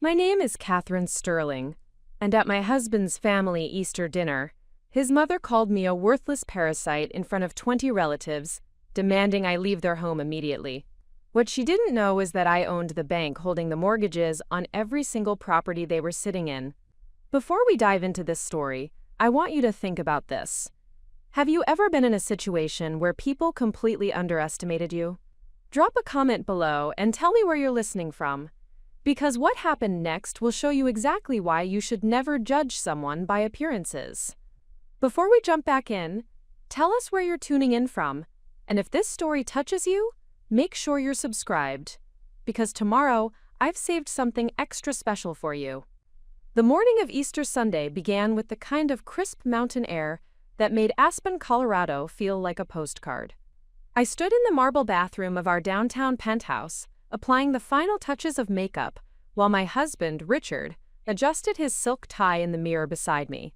My name is Catherine Sterling, and at my husband's family Easter dinner, his mother called me a worthless parasite in front of 20 relatives, demanding I leave their home immediately. What she didn't know is that I owned the bank holding the mortgages on every single property they were sitting in. Before we dive into this story, I want you to think about this. Have you ever been in a situation where people completely underestimated you? Drop a comment below and tell me where you're listening from, because what happened next will show you exactly why you should never judge someone by appearances. Before we jump back in, tell us where you're tuning in from, and if this story touches you, make sure you're subscribed, because tomorrow I've saved something extra special for you. The morning of Easter Sunday began with the kind of crisp mountain air that made Aspen, Colorado feel like a postcard. I stood in the marble bathroom of our downtown penthouse, applying the final touches of makeup, while my husband, Richard, adjusted his silk tie in the mirror beside me.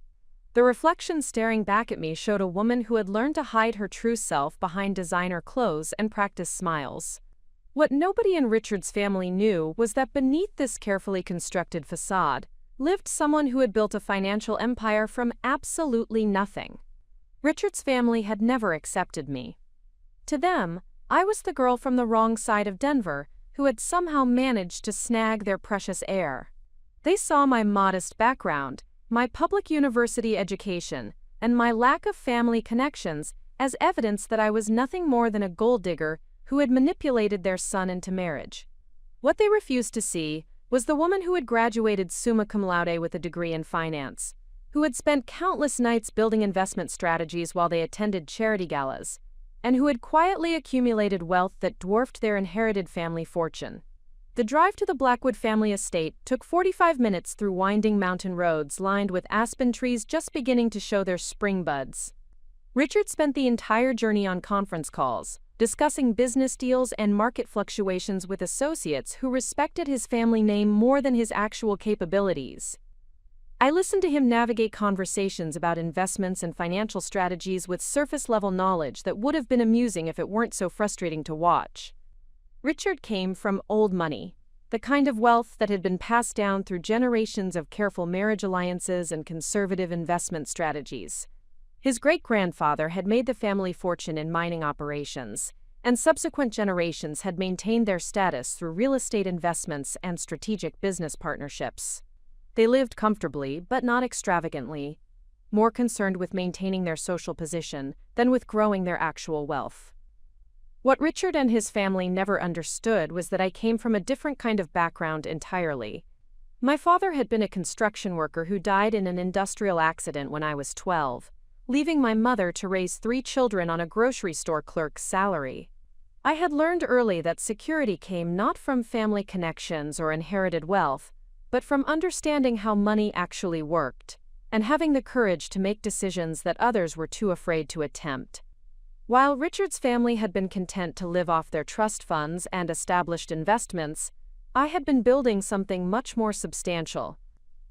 The reflection staring back at me showed a woman who had learned to hide her true self behind designer clothes and practice smiles. What nobody in Richard's family knew was that beneath this carefully constructed facade lived someone who had built a financial empire from absolutely nothing. Richard's family had never accepted me. To them, I was the girl from the wrong side of Denver who had somehow managed to snag their precious heir. They saw my modest background, my public university education, and my lack of family connections as evidence that I was nothing more than a gold digger who had manipulated their son into marriage. What they refused to see was the woman who had graduated summa cum laude with a degree in finance, who had spent countless nights building investment strategies while they attended charity galas, and who had quietly accumulated wealth that dwarfed their inherited family fortune. The drive to the Blackwood family estate took 45 minutes through winding mountain roads lined with aspen trees just beginning to show their spring buds. Richard spent the entire journey on conference calls, discussing business deals and market fluctuations with associates who respected his family name more than his actual capabilities. I listened to him navigate conversations about investments and financial strategies with surface-level knowledge that would have been amusing if it weren't so frustrating to watch. Richard came from old money, the kind of wealth that had been passed down through generations of careful marriage alliances and conservative investment strategies. His great-grandfather had made the family fortune in mining operations, and subsequent generations had maintained their status through real estate investments and strategic business partnerships. They lived comfortably, but not extravagantly, more concerned with maintaining their social position than with growing their actual wealth. What Richard and his family never understood was that I came from a different kind of background entirely. My father had been a construction worker who died in an industrial accident when I was 12, leaving my mother to raise 3 children on a grocery store clerk's salary. I had learned early that security came not from family connections or inherited wealth, but from understanding how money actually worked, and having the courage to make decisions that others were too afraid to attempt. While Richard's family had been content to live off their trust funds and established investments, I had been building something much more substantial.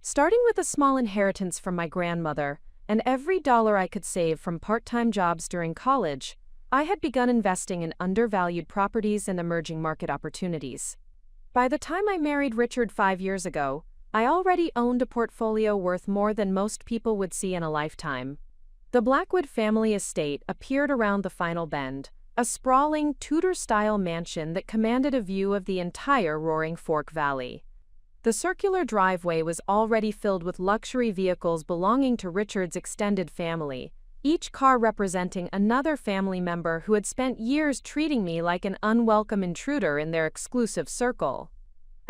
Starting with a small inheritance from my grandmother, and every dollar I could save from part-time jobs during college, I had begun investing in undervalued properties and emerging market opportunities. By the time I married Richard 5 years ago, I already owned a portfolio worth more than most people would see in a lifetime. The Blackwood family estate appeared around the final bend, a sprawling Tudor-style mansion that commanded a view of the entire Roaring Fork Valley. The circular driveway was already filled with luxury vehicles belonging to Richard's extended family, each car representing another family member who had spent years treating me like an unwelcome intruder in their exclusive circle.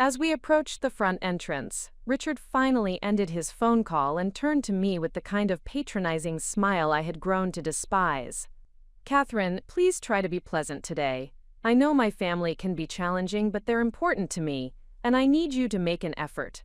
As we approached the front entrance, Richard finally ended his phone call and turned to me with the kind of patronizing smile I had grown to despise. "Catherine, please try to be pleasant today. I know my family can be challenging, but they're important to me, and I need you to make an effort."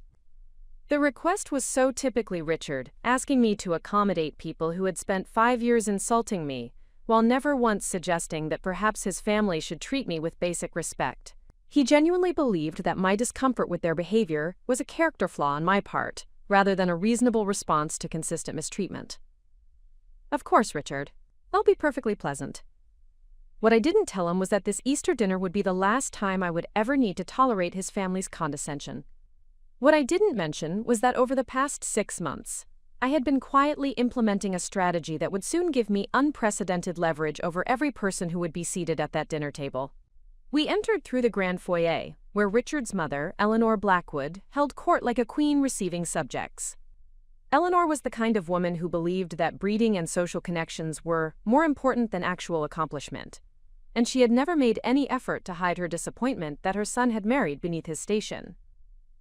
The request was so typically Richard, asking me to accommodate people who had spent 5 years insulting me, while never once suggesting that perhaps his family should treat me with basic respect. He genuinely believed that my discomfort with their behavior was a character flaw on my part, rather than a reasonable response to consistent mistreatment. "Of course, Richard. I'll be perfectly pleasant." What I didn't tell him was that this Easter dinner would be the last time I would ever need to tolerate his family's condescension. What I didn't mention was that over the past 6 months, I had been quietly implementing a strategy that would soon give me unprecedented leverage over every person who would be seated at that dinner table. We entered through the grand foyer, where Richard's mother, Eleanor Blackwood, held court like a queen receiving subjects. Eleanor was the kind of woman who believed that breeding and social connections were more important than actual accomplishment, and she had never made any effort to hide her disappointment that her son had married beneath his station.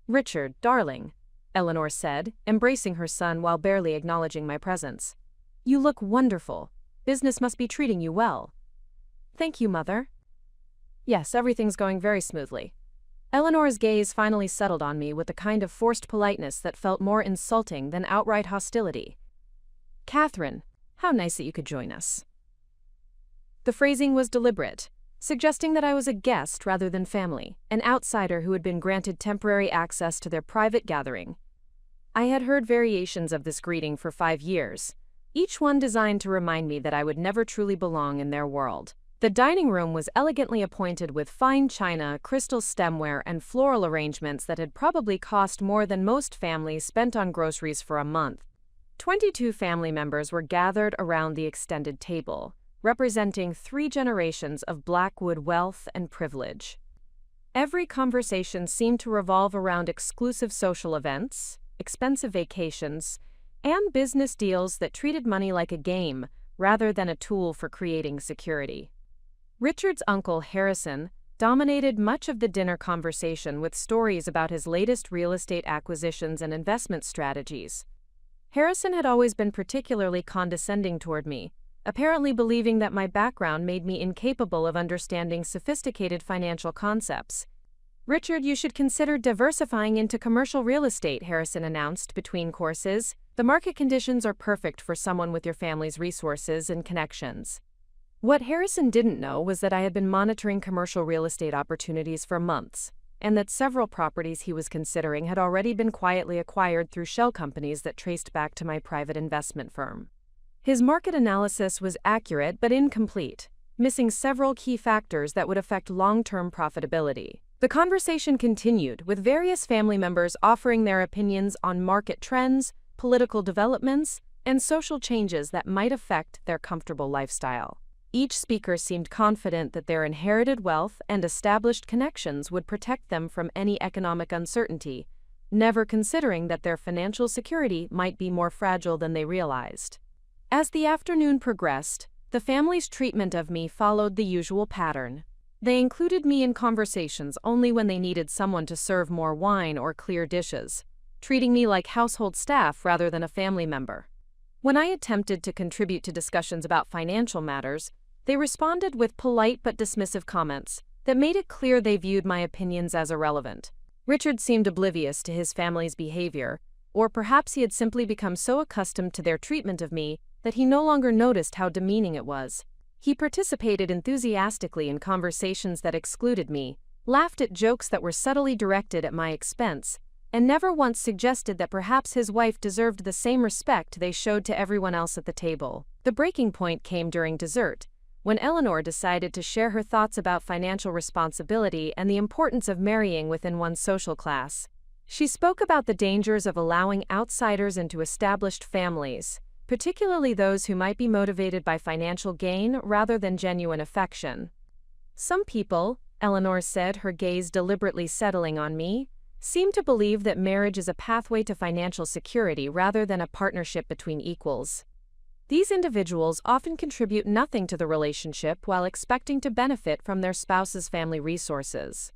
"Richard, darling," Eleanor said, embracing her son while barely acknowledging my presence. "You look wonderful. Business must be treating you well." "Thank you, Mother." "Yes, everything's going very smoothly." Eleanor's gaze finally settled on me with a kind of forced politeness that felt more insulting than outright hostility. "Catherine, how nice that you could join us." The phrasing was deliberate, suggesting that I was a guest rather than family, an outsider who had been granted temporary access to their private gathering. I had heard variations of this greeting for 5 years, each one designed to remind me that I would never truly belong in their world. The dining room was elegantly appointed with fine china, crystal stemware, and floral arrangements that had probably cost more than most families spent on groceries for a month. 22 family members were gathered around the extended table, representing 3 generations of Blackwood wealth and privilege. Every conversation seemed to revolve around exclusive social events, expensive vacations, and business deals that treated money like a game rather than a tool for creating security. Richard's uncle, Harrison, dominated much of the dinner conversation with stories about his latest real estate acquisitions and investment strategies. Harrison had always been particularly condescending toward me, apparently believing that my background made me incapable of understanding sophisticated financial concepts. "Richard, you should consider diversifying into commercial real estate," Harrison announced between courses. "The market conditions are perfect for someone with your family's resources and connections." What Harrison didn't know was that I had been monitoring commercial real estate opportunities for months, and that several properties he was considering had already been quietly acquired through shell companies that traced back to my private investment firm. His market analysis was accurate but incomplete, missing several key factors that would affect long-term profitability. The conversation continued, with various family members offering their opinions on market trends, political developments, and social changes that might affect their comfortable lifestyle. Each speaker seemed confident that their inherited wealth and established connections would protect them from any economic uncertainty, never considering that their financial security might be more fragile than they realized. As the afternoon progressed, the family's treatment of me followed the usual pattern. They included me in conversations only when they needed someone to serve more wine or clear dishes, treating me like household staff rather than a family member. When I attempted to contribute to discussions about financial matters, they responded with polite but dismissive comments that made it clear they viewed my opinions as irrelevant. Richard seemed oblivious to his family's behavior, or perhaps he had simply become so accustomed to their treatment of me that he no longer noticed how demeaning it was. He participated enthusiastically in conversations that excluded me, laughed at jokes that were subtly directed at my expense, and never once suggested that perhaps his wife deserved the same respect they showed to everyone else at the table. The breaking point came during dessert, when Eleanor decided to share her thoughts about financial responsibility and the importance of marrying within one's social class. She spoke about the dangers of allowing outsiders into established families, particularly those who might be motivated by financial gain rather than genuine affection. "Some people," Eleanor said, her gaze deliberately settling on me, "seem to believe that marriage is a pathway to financial security rather than a partnership between equals. These individuals often contribute nothing to the relationship while expecting to benefit from their spouse's family resources."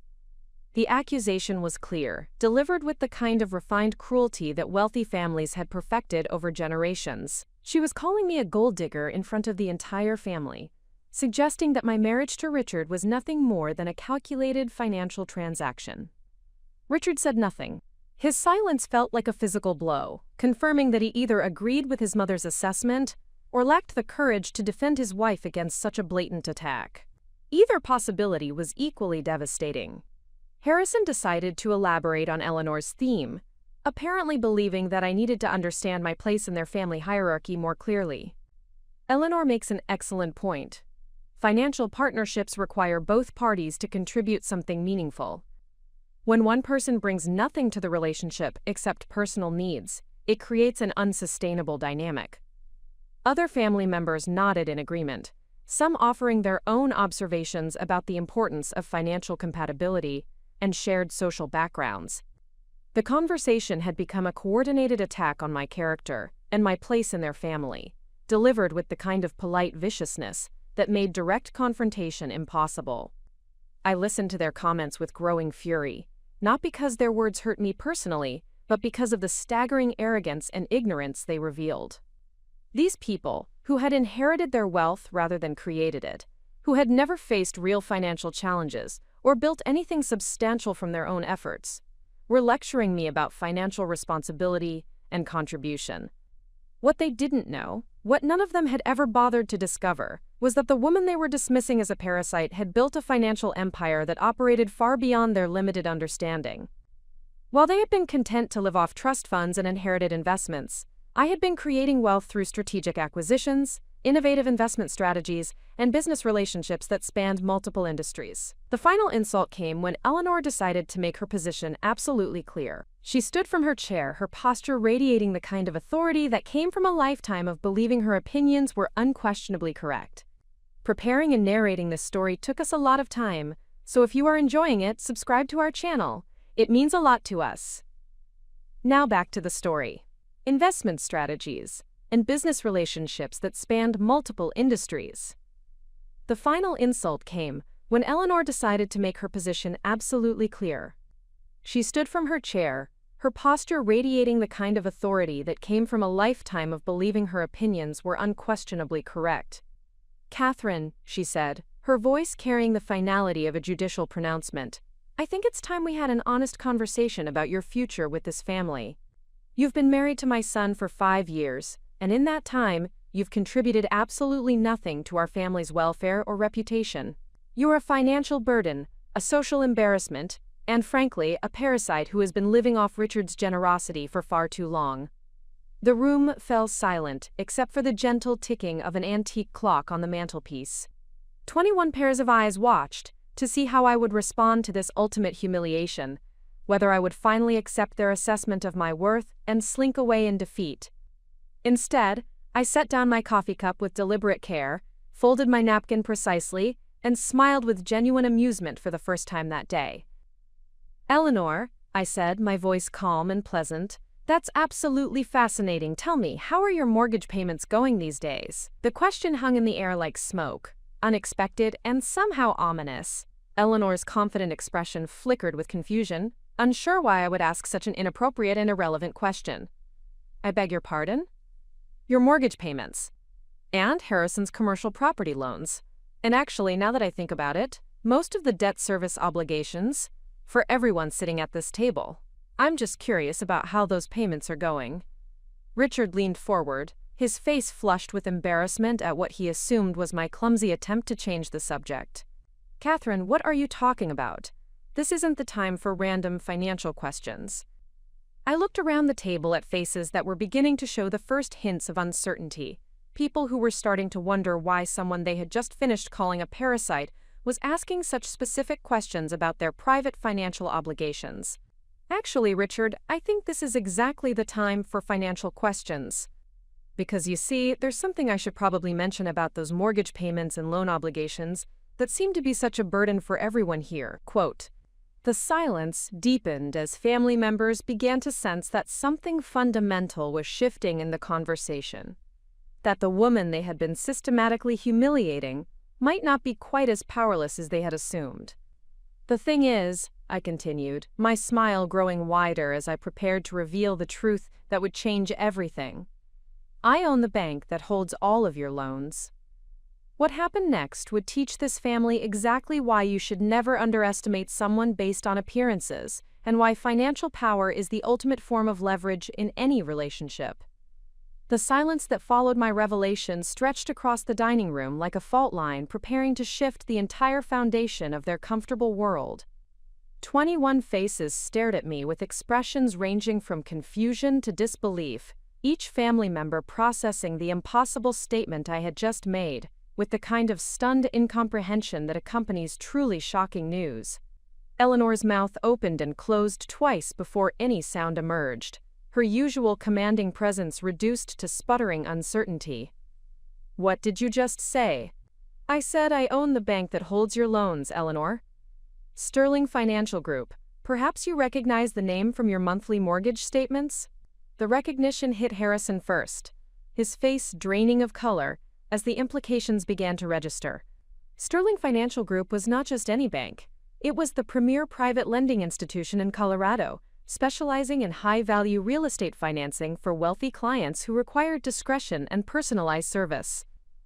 The accusation was clear, delivered with the kind of refined cruelty that wealthy families had perfected over generations. She was calling me a gold digger in front of the entire family, suggesting that my marriage to Richard was nothing more than a calculated financial transaction. Richard said nothing. His silence felt like a physical blow, confirming that he either agreed with his mother's assessment or lacked the courage to defend his wife against such a blatant attack. Either possibility was equally devastating. Harrison decided to elaborate on Eleanor's theme, apparently believing that I needed to understand my place in their family hierarchy more clearly. "Eleanor makes an excellent point. Financial partnerships require both parties to contribute something meaningful. When one person brings nothing to the relationship except personal needs, it creates an unsustainable dynamic. Other family members nodded in agreement, some offering their own observations about the importance of financial compatibility and shared social backgrounds. The conversation had become a coordinated attack on my character and my place in their family, delivered with the kind of polite viciousness that made direct confrontation impossible. I listened to their comments with growing fury, not because their words hurt me personally, but because of the staggering arrogance and ignorance they revealed. These people, who had inherited their wealth rather than created it, who had never faced real financial challenges or built anything substantial from their own efforts, were lecturing me about financial responsibility and contribution. What they didn't know, what none of them had ever bothered to discover, was that the woman they were dismissing as a parasite had built a financial empire that operated far beyond their limited understanding. While they had been content to live off trust funds and inherited investments, I had been creating wealth through strategic acquisitions, innovative investment strategies, and business relationships that spanned multiple industries. The final insult came when Eleanor decided to make her position absolutely clear. She stood from her chair, her posture radiating the kind of authority that came from a lifetime of believing her opinions were unquestionably correct. Preparing and narrating this story took us a lot of time, so if you are enjoying it, subscribe to our channel. It means a lot to us. Now back to the story. Investment strategies and business relationships that spanned multiple industries. The final insult came when Eleanor decided to make her position absolutely clear. She stood from her chair, her posture radiating the kind of authority that came from a lifetime of believing her opinions were unquestionably correct. "Catherine," she said, her voice carrying the finality of a judicial pronouncement, "I think it's time we had an honest conversation about your future with this family. You've been married to my son for 5 years, and in that time, you've contributed absolutely nothing to our family's welfare or reputation. You're a financial burden, a social embarrassment, and frankly, a parasite who has been living off Richard's generosity for far too long." The room fell silent, except for the gentle ticking of an antique clock on the mantelpiece. 21 pairs of eyes watched to see how I would respond to this ultimate humiliation, whether I would finally accept their assessment of my worth and slink away in defeat. Instead, I set down my coffee cup with deliberate care, folded my napkin precisely, and smiled with genuine amusement for the first time that day. "Eleanor," I said, my voice calm and pleasant, "that's absolutely fascinating. Tell me, how are your mortgage payments going these days?" The question hung in the air like smoke, unexpected and somehow ominous. Eleanor's confident expression flickered with confusion, unsure why I would ask such an inappropriate and irrelevant question. "I beg your pardon?" "Your mortgage payments. And Harrison's commercial property loans. And actually, now that I think about it, most of the debt service obligations, for everyone sitting at this table. I'm just curious about how those payments are going." Richard leaned forward, his face flushed with embarrassment at what he assumed was my clumsy attempt to change the subject. "Catherine, what are you talking about? This isn't the time for random financial questions." I looked around the table at faces that were beginning to show the first hints of uncertainty, people who were starting to wonder why someone they had just finished calling a parasite was asking such specific questions about their private financial obligations. "Actually, Richard, I think this is exactly the time for financial questions. Because you see, there's something I should probably mention about those mortgage payments and loan obligations that seem to be such a burden for everyone here." Quote, "The silence deepened as family members began to sense that something fundamental was shifting in the conversation, that the woman they had been systematically humiliating might not be quite as powerless as they had assumed. The thing is," I continued, my smile growing wider as I prepared to reveal the truth that would change everything, "I own the bank that holds all of your loans. What happened next would teach this family exactly why you should never underestimate someone based on appearances, and why financial power is the ultimate form of leverage in any relationship." The silence that followed my revelation stretched across the dining room like a fault line preparing to shift the entire foundation of their comfortable world. 21 faces stared at me with expressions ranging from confusion to disbelief, each family member processing the impossible statement I had just made, with the kind of stunned incomprehension that accompanies truly shocking news. Eleanor's mouth opened and closed twice before any sound emerged, her usual commanding presence reduced to sputtering uncertainty. "What did you just say?" "I said I own the bank that holds your loans, Eleanor." "Sterling Financial Group. Perhaps you recognize the name from your monthly mortgage statements?" The recognition hit Harrison first, his face draining of color as the implications began to register. Sterling Financial Group was not just any bank. It was the premier private lending institution in Colorado, specializing in high-value real estate financing for wealthy clients who required discretion and personalized service.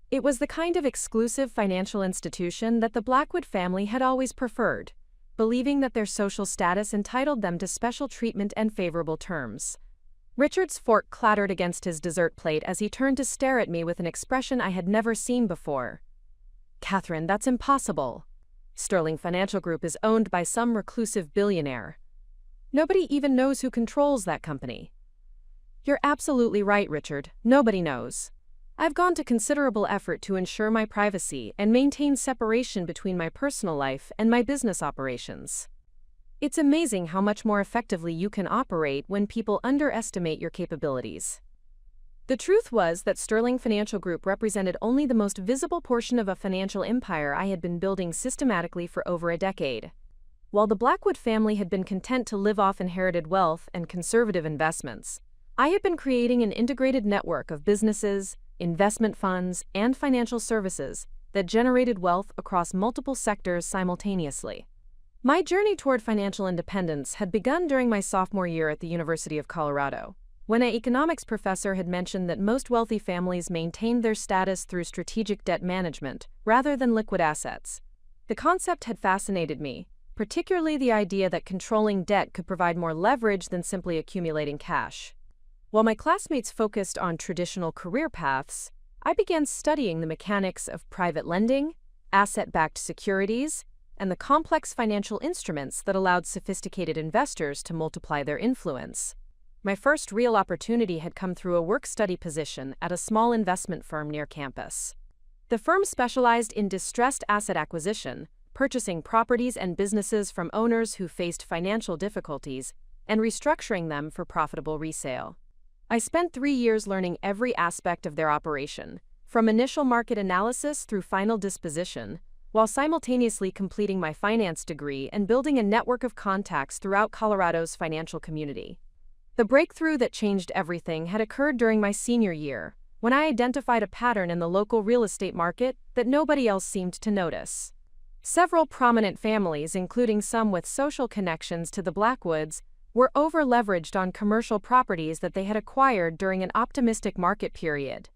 It was the kind of exclusive financial institution that the Blackwood family had always preferred, believing that their social status entitled them to special treatment and favorable terms. Richard's fork clattered against his dessert plate as he turned to stare at me with an expression I had never seen before. "Catherine, that's impossible. Sterling Financial Group is owned by some reclusive billionaire. Nobody even knows who controls that company." "You're absolutely right, Richard. Nobody knows. I've gone to considerable effort to ensure my privacy and maintain separation between my personal life and my business operations. It's amazing how much more effectively you can operate when people underestimate your capabilities." The truth was that Sterling Financial Group represented only the most visible portion of a financial empire I had been building systematically for over a decade. While the Blackwood family had been content to live off inherited wealth and conservative investments, I had been creating an integrated network of businesses, investment funds, and financial services that generated wealth across multiple sectors simultaneously. My journey toward financial independence had begun during my sophomore year at the University of Colorado, when an economics professor had mentioned that most wealthy families maintained their status through strategic debt management rather than liquid assets. The concept had fascinated me, particularly the idea that controlling debt could provide more leverage than simply accumulating cash. While my classmates focused on traditional career paths, I began studying the mechanics of private lending, asset-backed securities, and the complex financial instruments that allowed sophisticated investors to multiply their influence. My first real opportunity had come through a work-study position at a small investment firm near campus. The firm specialized in distressed asset acquisition, purchasing properties and businesses from owners who faced financial difficulties, and restructuring them for profitable resale. I spent 3 years learning every aspect of their operation, from initial market analysis through final disposition, while simultaneously completing my finance degree and building a network of contacts throughout Colorado's financial community. The breakthrough that changed everything had occurred during my senior year, when I identified a pattern in the local real estate market that nobody else seemed to notice. Several prominent families, including some with social connections to the Blackwoods, were over-leveraged on commercial properties that they had acquired during an optimistic market period.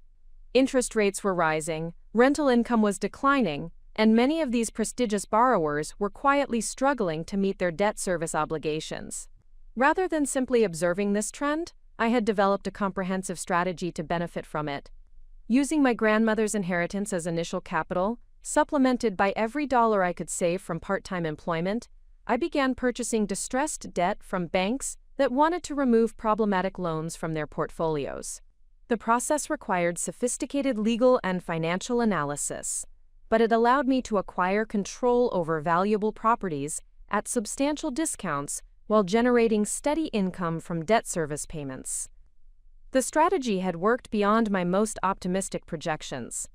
Interest rates were rising, rental income was declining, and many of these prestigious borrowers were quietly struggling to meet their debt service obligations. Rather than simply observing this trend, I had developed a comprehensive strategy to benefit from it. Using my grandmother's inheritance as initial capital, supplemented by every dollar I could save from part-time employment, I began purchasing distressed debt from banks that wanted to remove problematic loans from their portfolios. The process required sophisticated legal and financial analysis, but it allowed me to acquire control over valuable properties at substantial discounts while generating steady income from debt service payments. The strategy had worked beyond my most optimistic projections.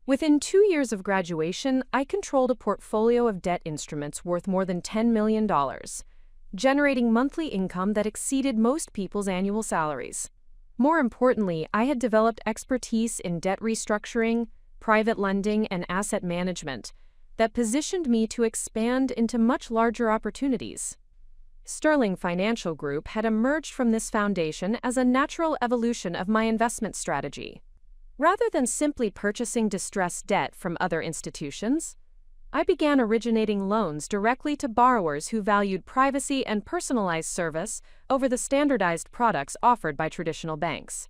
Within 2 years of graduation, I controlled a portfolio of debt instruments worth more than $10 million, generating monthly income that exceeded most people's annual salaries. More importantly, I had developed expertise in debt restructuring, private lending, and asset management that positioned me to expand into much larger opportunities. Sterling Financial Group had emerged from this foundation as a natural evolution of my investment strategy. Rather than simply purchasing distressed debt from other institutions, I began originating loans directly to borrowers who valued privacy and personalized service over the standardized products offered by traditional banks.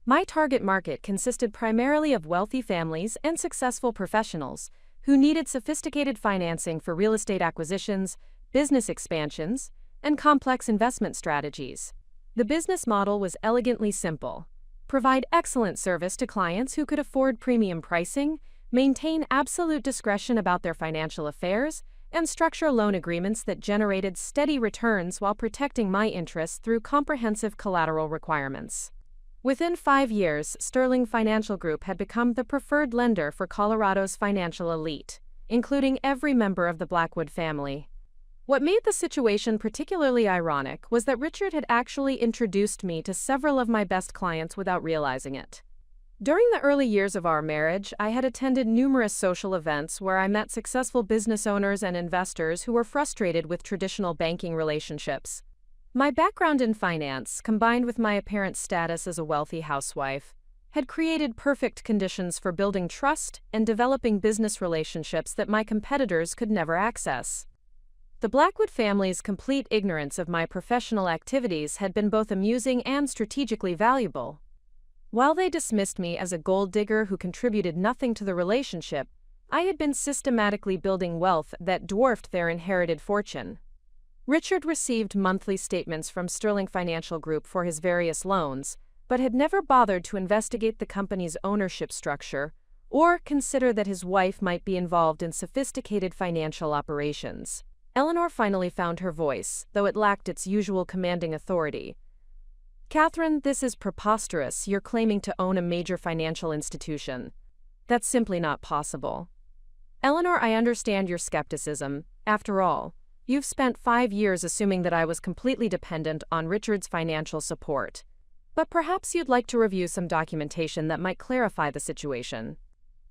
My target market consisted primarily of wealthy families and successful professionals who needed sophisticated financing for real estate acquisitions, business expansions, and complex investment strategies. The business model was elegantly simple: provide excellent service to clients who could afford premium pricing, maintain absolute discretion about their financial affairs, and structure loan agreements that generated steady returns while protecting my interests through comprehensive collateral requirements. Within 5 years, Sterling Financial Group had become the preferred lender for Colorado's financial elite, including every member of the Blackwood family. What made the situation particularly ironic was that Richard had actually introduced me to several of my best clients without realizing it. During the early years of our marriage, I had attended numerous social events where I met successful business owners and investors who were frustrated with traditional banking relationships. My background in finance, combined with my apparent status as a wealthy housewife, had created perfect conditions for building trust and developing business relationships that my competitors could never access. The Blackwood family's complete ignorance of my professional activities had been both amusing and strategically valuable. While they dismissed me as a gold digger who contributed nothing to the relationship, I had been systematically building wealth that dwarfed their inherited fortune. Richard received monthly statements from Sterling Financial Group for his various loans, but had never bothered to investigate the company's ownership structure or consider that his wife might be involved in sophisticated financial operations. Eleanor finally found her voice, though it lacked its usual commanding authority. "Catherine, this is preposterous. You're claiming to own a major financial institution. That's simply not possible." "Eleanor, I understand your skepticism. After all, you've spent 5 years assuming that I was completely dependent on Richard's financial support. But perhaps you'd like to review some documentation that might clarify the situation."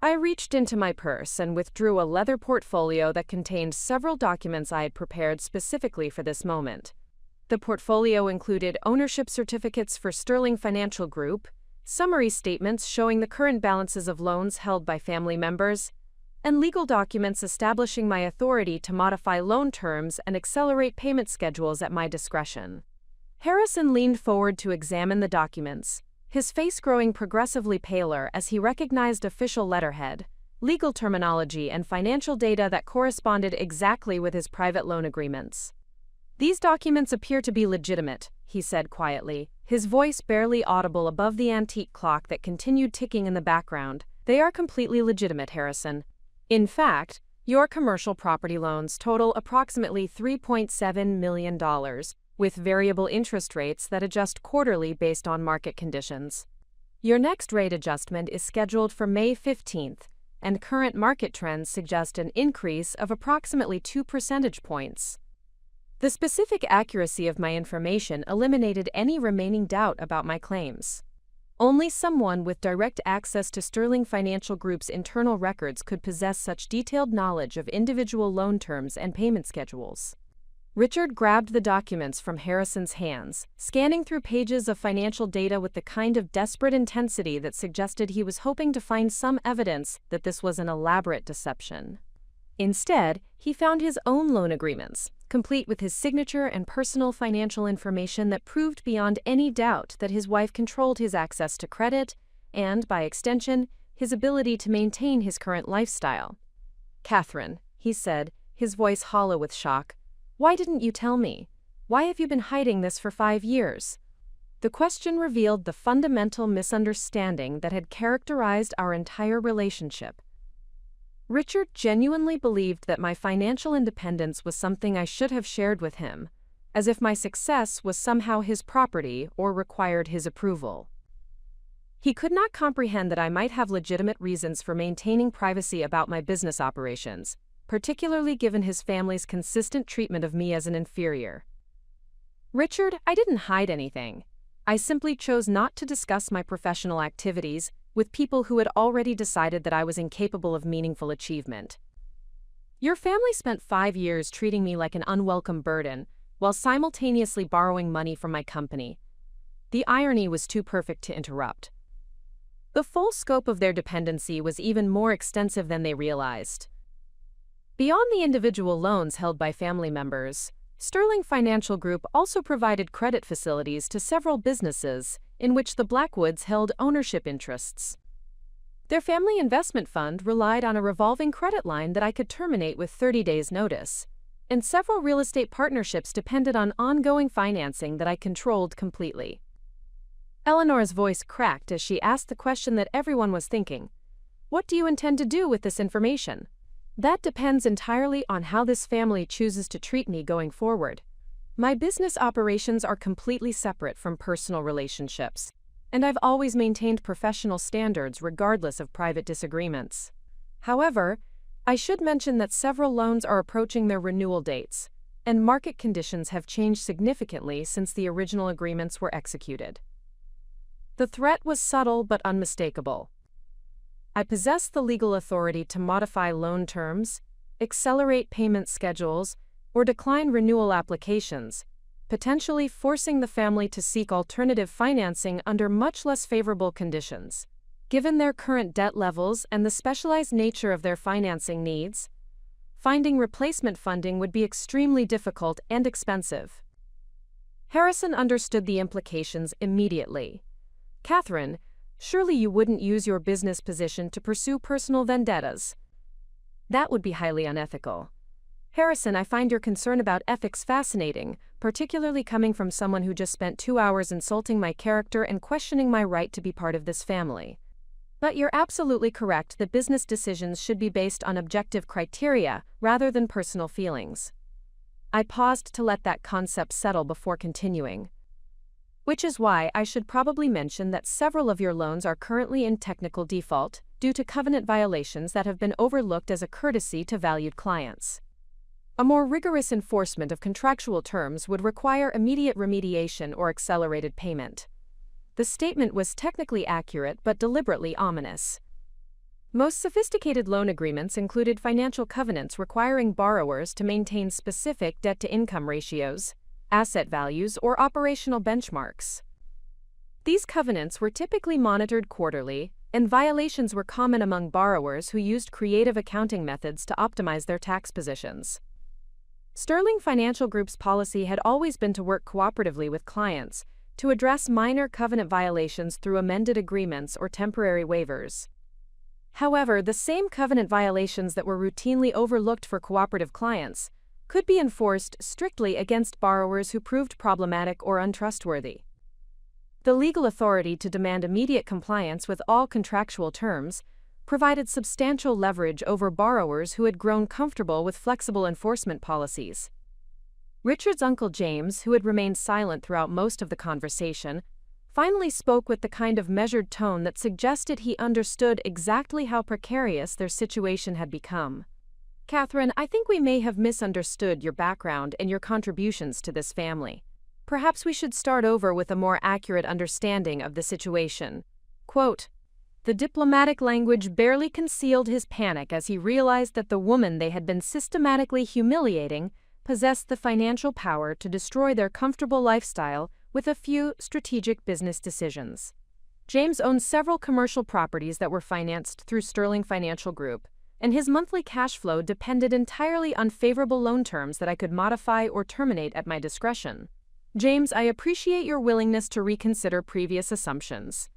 I reached into my purse and withdrew a leather portfolio that contained several documents I had prepared specifically for this moment. The portfolio included ownership certificates for Sterling Financial Group, summary statements showing the current balances of loans held by family members, and legal documents establishing my authority to modify loan terms and accelerate payment schedules at my discretion. Harrison leaned forward to examine the documents, his face growing progressively paler as he recognized official letterhead, legal terminology, and financial data that corresponded exactly with his private loan agreements. "These documents appear to be legitimate," he said quietly, his voice barely audible above the antique clock that continued ticking in the background. "They are completely legitimate, Harrison. In fact, your commercial property loans total approximately $3.7 million, with variable interest rates that adjust quarterly based on market conditions. Your next rate adjustment is scheduled for May 15th, and current market trends suggest an increase of approximately 2 percentage points. The specific accuracy of my information eliminated any remaining doubt about my claims. Only someone with direct access to Sterling Financial Group's internal records could possess such detailed knowledge of individual loan terms and payment schedules." Richard grabbed the documents from Harrison's hands, scanning through pages of financial data with the kind of desperate intensity that suggested he was hoping to find some evidence that this was an elaborate deception. Instead, he found his own loan agreements, complete with his signature and personal financial information that proved beyond any doubt that his wife controlled his access to credit and, by extension, his ability to maintain his current lifestyle. "Catherine," he said, his voice hollow with shock, "why didn't you tell me? Why have you been hiding this for 5 years?" The question revealed the fundamental misunderstanding that had characterized our entire relationship. Richard genuinely believed that my financial independence was something I should have shared with him, as if my success was somehow his property or required his approval. He could not comprehend that I might have legitimate reasons for maintaining privacy about my business operations, particularly given his family's consistent treatment of me as an inferior. "Richard, I didn't hide anything. I simply chose not to discuss my professional activities with people who had already decided that I was incapable of meaningful achievement. Your family spent 5 years treating me like an unwelcome burden, while simultaneously borrowing money from my company. The irony was too perfect to interrupt. The full scope of their dependency was even more extensive than they realized. Beyond the individual loans held by family members, Sterling Financial Group also provided credit facilities to several businesses in which the Blackwoods held ownership interests. Their family investment fund relied on a revolving credit line that I could terminate with 30 days' notice, and several real estate partnerships depended on ongoing financing that I controlled completely." Eleanor's voice cracked as she asked the question that everyone was thinking. "What do you intend to do with this information?" That depends entirely on how this family chooses to treat me going forward. My business operations are completely separate from personal relationships, and I've always maintained professional standards regardless of private disagreements. However, I should mention that several loans are approaching their renewal dates, and market conditions have changed significantly since the original agreements were executed. The threat was subtle but unmistakable. I possess the legal authority to modify loan terms, accelerate payment schedules, or decline renewal applications, potentially forcing the family to seek alternative financing under much less favorable conditions. Given their current debt levels and the specialized nature of their financing needs, finding replacement funding would be extremely difficult and expensive. Harrison understood the implications immediately. Catherine, surely you wouldn't use your business position to pursue personal vendettas. That would be highly unethical. Harrison, I find your concern about ethics fascinating, particularly coming from someone who just spent 2 hours insulting my character and questioning my right to be part of this family. But you're absolutely correct that business decisions should be based on objective criteria rather than personal feelings. I paused to let that concept settle before continuing. Which is why I should probably mention that several of your loans are currently in technical default due to covenant violations that have been overlooked as a courtesy to valued clients. A more rigorous enforcement of contractual terms would require immediate remediation or accelerated payment. The statement was technically accurate but deliberately ominous. Most sophisticated loan agreements included financial covenants requiring borrowers to maintain specific debt-to-income ratios, asset values, or operational benchmarks. These covenants were typically monitored quarterly, and violations were common among borrowers who used creative accounting methods to optimize their tax positions. Sterling Financial Group's policy had always been to work cooperatively with clients to address minor covenant violations through amended agreements or temporary waivers. However, the same covenant violations that were routinely overlooked for cooperative clients could be enforced strictly against borrowers who proved problematic or untrustworthy. The legal authority to demand immediate compliance with all contractual terms provided substantial leverage over borrowers who had grown comfortable with flexible enforcement policies. Richard's uncle James, who had remained silent throughout most of the conversation, finally spoke with the kind of measured tone that suggested he understood exactly how precarious their situation had become. Catherine, I think we may have misunderstood your background and your contributions to this family. Perhaps we should start over with a more accurate understanding of the situation. Quote, the diplomatic language barely concealed his panic as he realized that the woman they had been systematically humiliating possessed the financial power to destroy their comfortable lifestyle with a few strategic business decisions. James owned several commercial properties that were financed through Sterling Financial Group, and his monthly cash flow depended entirely on favorable loan terms that I could modify or terminate at my discretion. James, I appreciate your willingness to reconsider previous assumptions.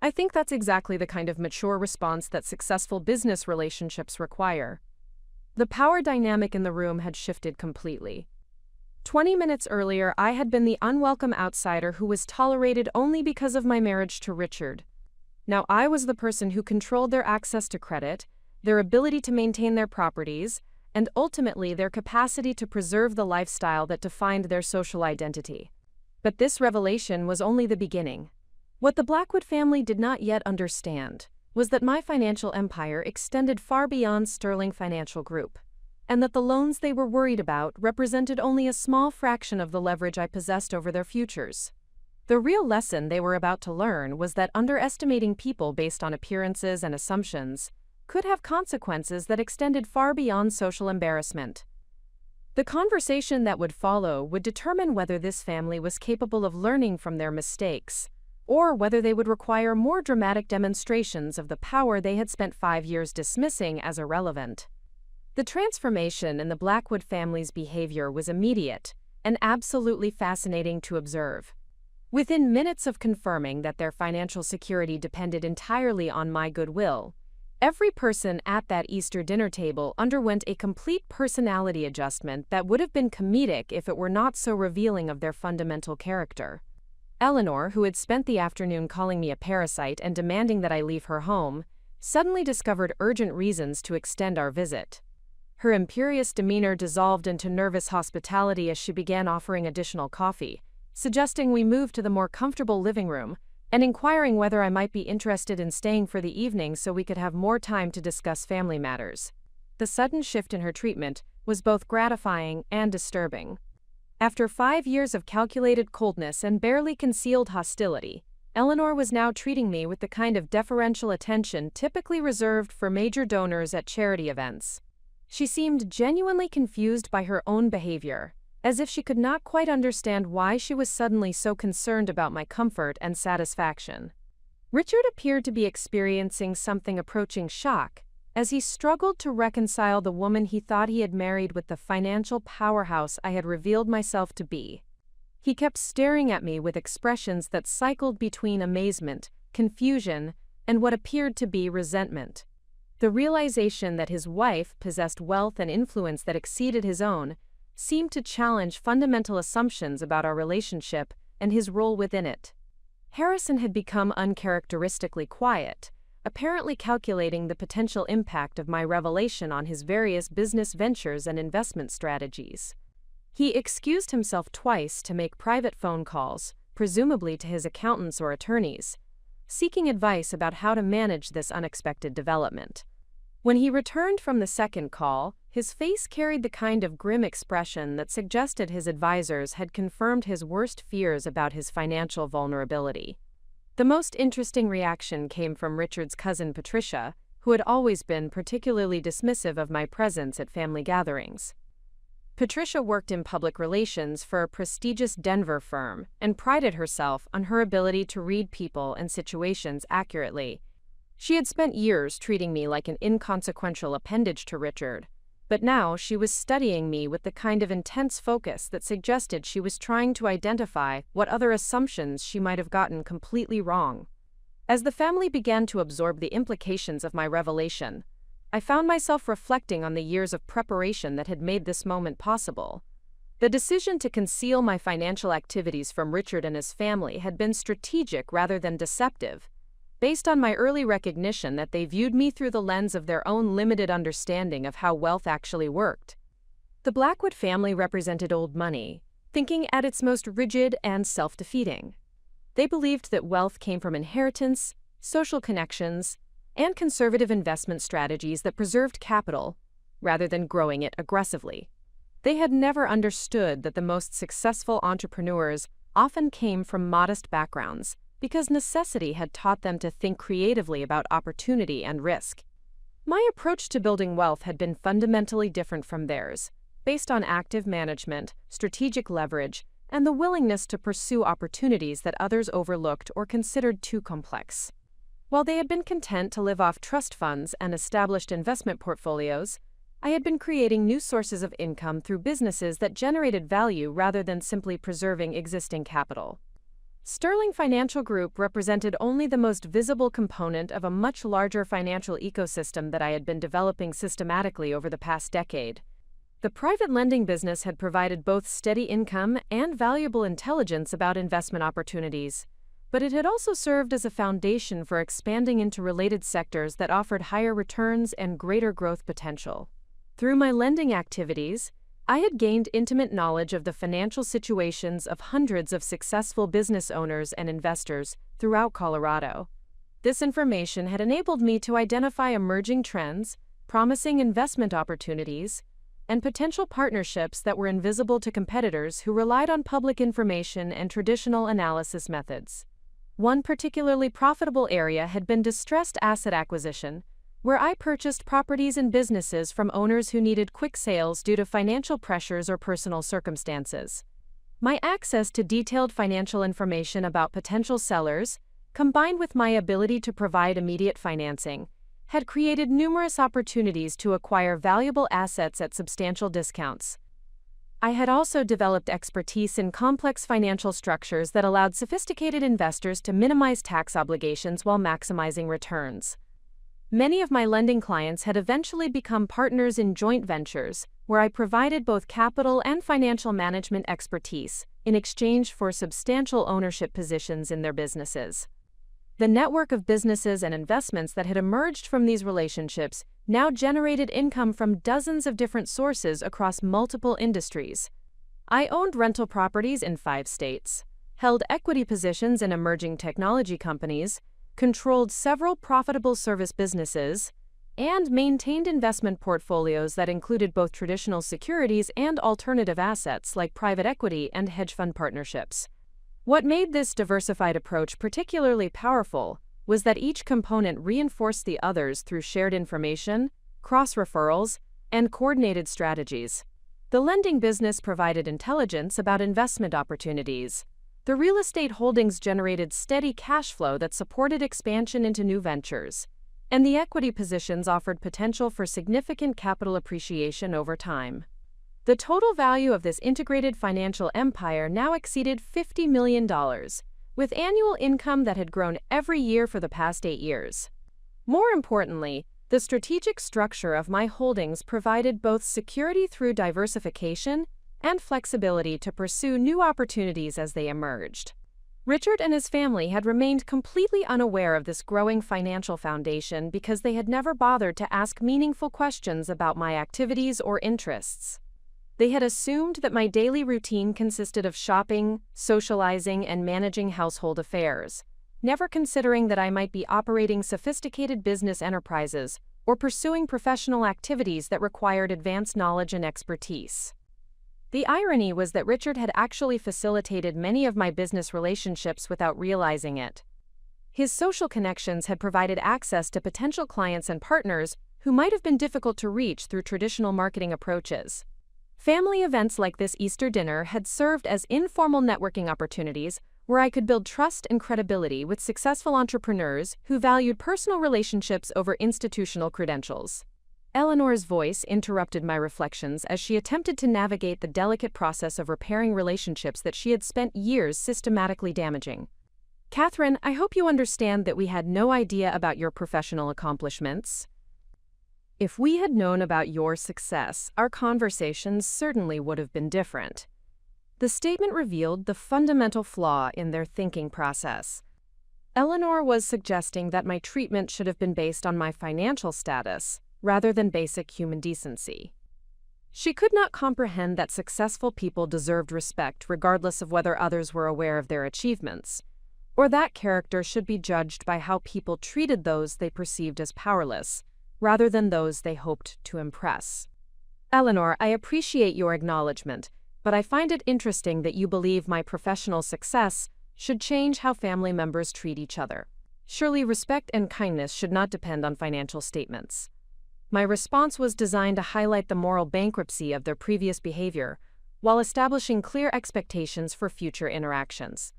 I think that's exactly the kind of mature response that successful business relationships require. The power dynamic in the room had shifted completely. 20 minutes earlier, I had been the unwelcome outsider who was tolerated only because of my marriage to Richard. Now I was the person who controlled their access to credit, their ability to maintain their properties, and ultimately their capacity to preserve the lifestyle that defined their social identity. But this revelation was only the beginning. What the Blackwood family did not yet understand was that my financial empire extended far beyond Sterling Financial Group, and that the loans they were worried about represented only a small fraction of the leverage I possessed over their futures. The real lesson they were about to learn was that underestimating people based on appearances and assumptions could have consequences that extended far beyond social embarrassment. The conversation that would follow would determine whether this family was capable of learning from their mistakes, or whether they would require more dramatic demonstrations of the power they had spent 5 years dismissing as irrelevant. The transformation in the Blackwood family's behavior was immediate and absolutely fascinating to observe. Within minutes of confirming that their financial security depended entirely on my goodwill, every person at that Easter dinner table underwent a complete personality adjustment that would have been comedic if it were not so revealing of their fundamental character. Eleanor, who had spent the afternoon calling me a parasite and demanding that I leave her home, suddenly discovered urgent reasons to extend our visit. Her imperious demeanor dissolved into nervous hospitality as she began offering additional coffee, suggesting we move to the more comfortable living room, and inquiring whether I might be interested in staying for the evening so we could have more time to discuss family matters. The sudden shift in her treatment was both gratifying and disturbing. After 5 years of calculated coldness and barely concealed hostility, Eleanor was now treating me with the kind of deferential attention typically reserved for major donors at charity events. She seemed genuinely confused by her own behavior, as if she could not quite understand why she was suddenly so concerned about my comfort and satisfaction. Richard appeared to be experiencing something approaching shock, as he struggled to reconcile the woman he thought he had married with the financial powerhouse I had revealed myself to be. He kept staring at me with expressions that cycled between amazement, confusion, and what appeared to be resentment. The realization that his wife possessed wealth and influence that exceeded his own seemed to challenge fundamental assumptions about our relationship and his role within it. Harrison had become uncharacteristically quiet, apparently calculating the potential impact of my revelation on his various business ventures and investment strategies. He excused himself twice to make private phone calls, presumably to his accountants or attorneys, seeking advice about how to manage this unexpected development. When he returned from the second call, his face carried the kind of grim expression that suggested his advisors had confirmed his worst fears about his financial vulnerability. The most interesting reaction came from Richard's cousin Patricia, who had always been particularly dismissive of my presence at family gatherings. Patricia worked in public relations for a prestigious Denver firm and prided herself on her ability to read people and situations accurately. She had spent years treating me like an inconsequential appendage to Richard, but now she was studying me with the kind of intense focus that suggested she was trying to identify what other assumptions she might have gotten completely wrong. As the family began to absorb the implications of my revelation, I found myself reflecting on the years of preparation that had made this moment possible. The decision to conceal my financial activities from Richard and his family had been strategic rather than deceptive, based on my early recognition that they viewed me through the lens of their own limited understanding of how wealth actually worked. The Blackwood family represented old money, thinking at its most rigid and self-defeating. They believed that wealth came from inheritance, social connections, and conservative investment strategies that preserved capital, rather than growing it aggressively. They had never understood that the most successful entrepreneurs often came from modest backgrounds, because necessity had taught them to think creatively about opportunity and risk. My approach to building wealth had been fundamentally different from theirs, based on active management, strategic leverage, and the willingness to pursue opportunities that others overlooked or considered too complex. While they had been content to live off trust funds and established investment portfolios, I had been creating new sources of income through businesses that generated value rather than simply preserving existing capital. Sterling Financial Group represented only the most visible component of a much larger financial ecosystem that I had been developing systematically over the past decade. The private lending business had provided both steady income and valuable intelligence about investment opportunities, but it had also served as a foundation for expanding into related sectors that offered higher returns and greater growth potential. Through my lending activities, I had gained intimate knowledge of the financial situations of hundreds of successful business owners and investors throughout Colorado. This information had enabled me to identify emerging trends, promising investment opportunities, and potential partnerships that were invisible to competitors who relied on public information and traditional analysis methods. One particularly profitable area had been distressed asset acquisition, where I purchased properties and businesses from owners who needed quick sales due to financial pressures or personal circumstances. My access to detailed financial information about potential sellers, combined with my ability to provide immediate financing, had created numerous opportunities to acquire valuable assets at substantial discounts. I had also developed expertise in complex financial structures that allowed sophisticated investors to minimize tax obligations while maximizing returns. Many of my lending clients had eventually become partners in joint ventures, where I provided both capital and financial management expertise in exchange for substantial ownership positions in their businesses. The network of businesses and investments that had emerged from these relationships now generated income from dozens of different sources across multiple industries. I owned rental properties in 5 states, held equity positions in emerging technology companies, controlled several profitable service businesses, and maintained investment portfolios that included both traditional securities and alternative assets like private equity and hedge fund partnerships. What made this diversified approach particularly powerful was that each component reinforced the others through shared information, cross-referrals, and coordinated strategies. The lending business provided intelligence about investment opportunities. The real estate holdings generated steady cash flow that supported expansion into new ventures, and the equity positions offered potential for significant capital appreciation over time. The total value of this integrated financial empire now exceeded $50 million, with annual income that had grown every year for the past 8 years. More importantly, the strategic structure of my holdings provided both security through diversification and flexibility to pursue new opportunities as they emerged. Richard and his family had remained completely unaware of this growing financial foundation because they had never bothered to ask meaningful questions about my activities or interests. They had assumed that my daily routine consisted of shopping, socializing, and managing household affairs, never considering that I might be operating sophisticated business enterprises or pursuing professional activities that required advanced knowledge and expertise. The irony was that Richard had actually facilitated many of my business relationships without realizing it. His social connections had provided access to potential clients and partners who might have been difficult to reach through traditional marketing approaches. Family events like this Easter dinner had served as informal networking opportunities where I could build trust and credibility with successful entrepreneurs who valued personal relationships over institutional credentials. Eleanor's voice interrupted my reflections as she attempted to navigate the delicate process of repairing relationships that she had spent years systematically damaging. "Catherine, I hope you understand that we had no idea about your professional accomplishments. If we had known about your success, our conversations certainly would have been different." The statement revealed the fundamental flaw in their thinking process. Eleanor was suggesting that my treatment should have been based on my financial status, rather than basic human decency. She could not comprehend that successful people deserved respect regardless of whether others were aware of their achievements, or that character should be judged by how people treated those they perceived as powerless, rather than those they hoped to impress. "Eleanor, I appreciate your acknowledgement, but I find it interesting that you believe my professional success should change how family members treat each other. Surely respect and kindness should not depend on financial statements." My response was designed to highlight the moral bankruptcy of their previous behavior, while establishing clear expectations for future interactions.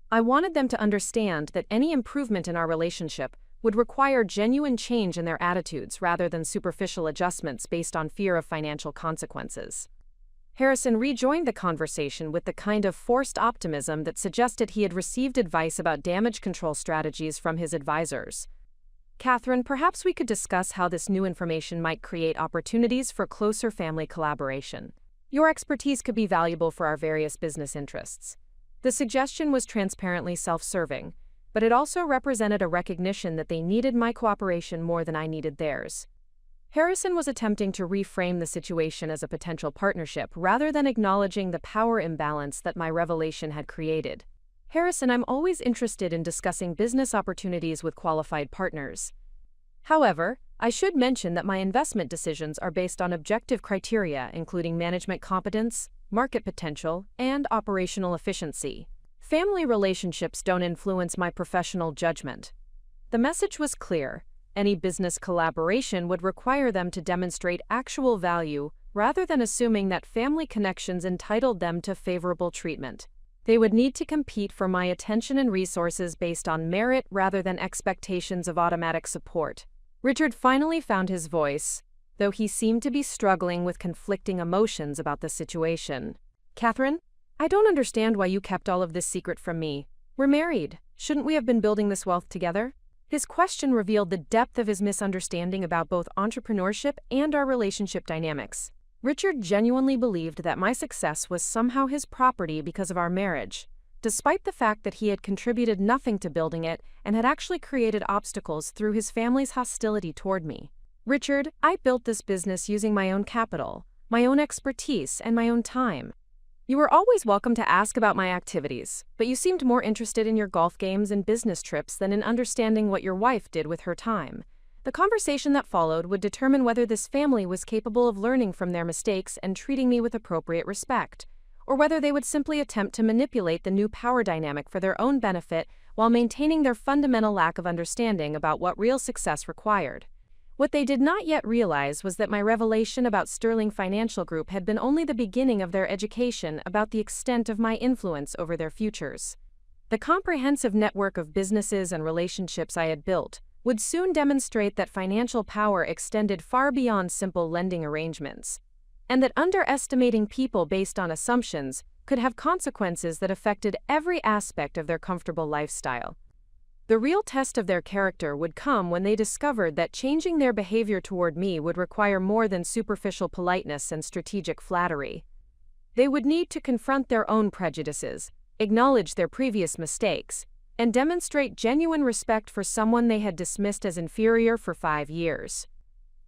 I wanted them to understand that any improvement in our relationship would require genuine change in their attitudes rather than superficial adjustments based on fear of financial consequences. Harrison rejoined the conversation with the kind of forced optimism that suggested he had received advice about damage control strategies from his advisors. "Catherine, perhaps we could discuss how this new information might create opportunities for closer family collaboration. Your expertise could be valuable for our various business interests." The suggestion was transparently self-serving, but it also represented a recognition that they needed my cooperation more than I needed theirs. Harrison was attempting to reframe the situation as a potential partnership rather than acknowledging the power imbalance that my revelation had created. "Harrison, I'm always interested in discussing business opportunities with qualified partners. However, I should mention that my investment decisions are based on objective criteria including management competence, market potential, and operational efficiency. Family relationships don't influence my professional judgment." The message was clear. Any business collaboration would require them to demonstrate actual value rather than assuming that family connections entitled them to favorable treatment. They would need to compete for my attention and resources based on merit rather than expectations of automatic support. Richard finally found his voice, though he seemed to be struggling with conflicting emotions about the situation. "Catherine, I don't understand why you kept all of this secret from me. We're married. Shouldn't we have been building this wealth together?" His question revealed the depth of his misunderstanding about both entrepreneurship and our relationship dynamics. Richard genuinely believed that my success was somehow his property because of our marriage, despite the fact that he had contributed nothing to building it and had actually created obstacles through his family's hostility toward me. Richard, I built this business using my own capital, my own expertise, and my own time. You were always welcome to ask about my activities, but you seemed more interested in your golf games and business trips than in understanding what your wife did with her time. The conversation that followed would determine whether this family was capable of learning from their mistakes and treating me with appropriate respect, or whether they would simply attempt to manipulate the new power dynamic for their own benefit while maintaining their fundamental lack of understanding about what real success required. What they did not yet realize was that my revelation about Sterling Financial Group had been only the beginning of their education about the extent of my influence over their futures. The comprehensive network of businesses and relationships I had built would soon demonstrate that financial power extended far beyond simple lending arrangements, and that underestimating people based on assumptions could have consequences that affected every aspect of their comfortable lifestyle. The real test of their character would come when they discovered that changing their behavior toward me would require more than superficial politeness and strategic flattery. They would need to confront their own prejudices, acknowledge their previous mistakes, and demonstrate genuine respect for someone they had dismissed as inferior for 5 years.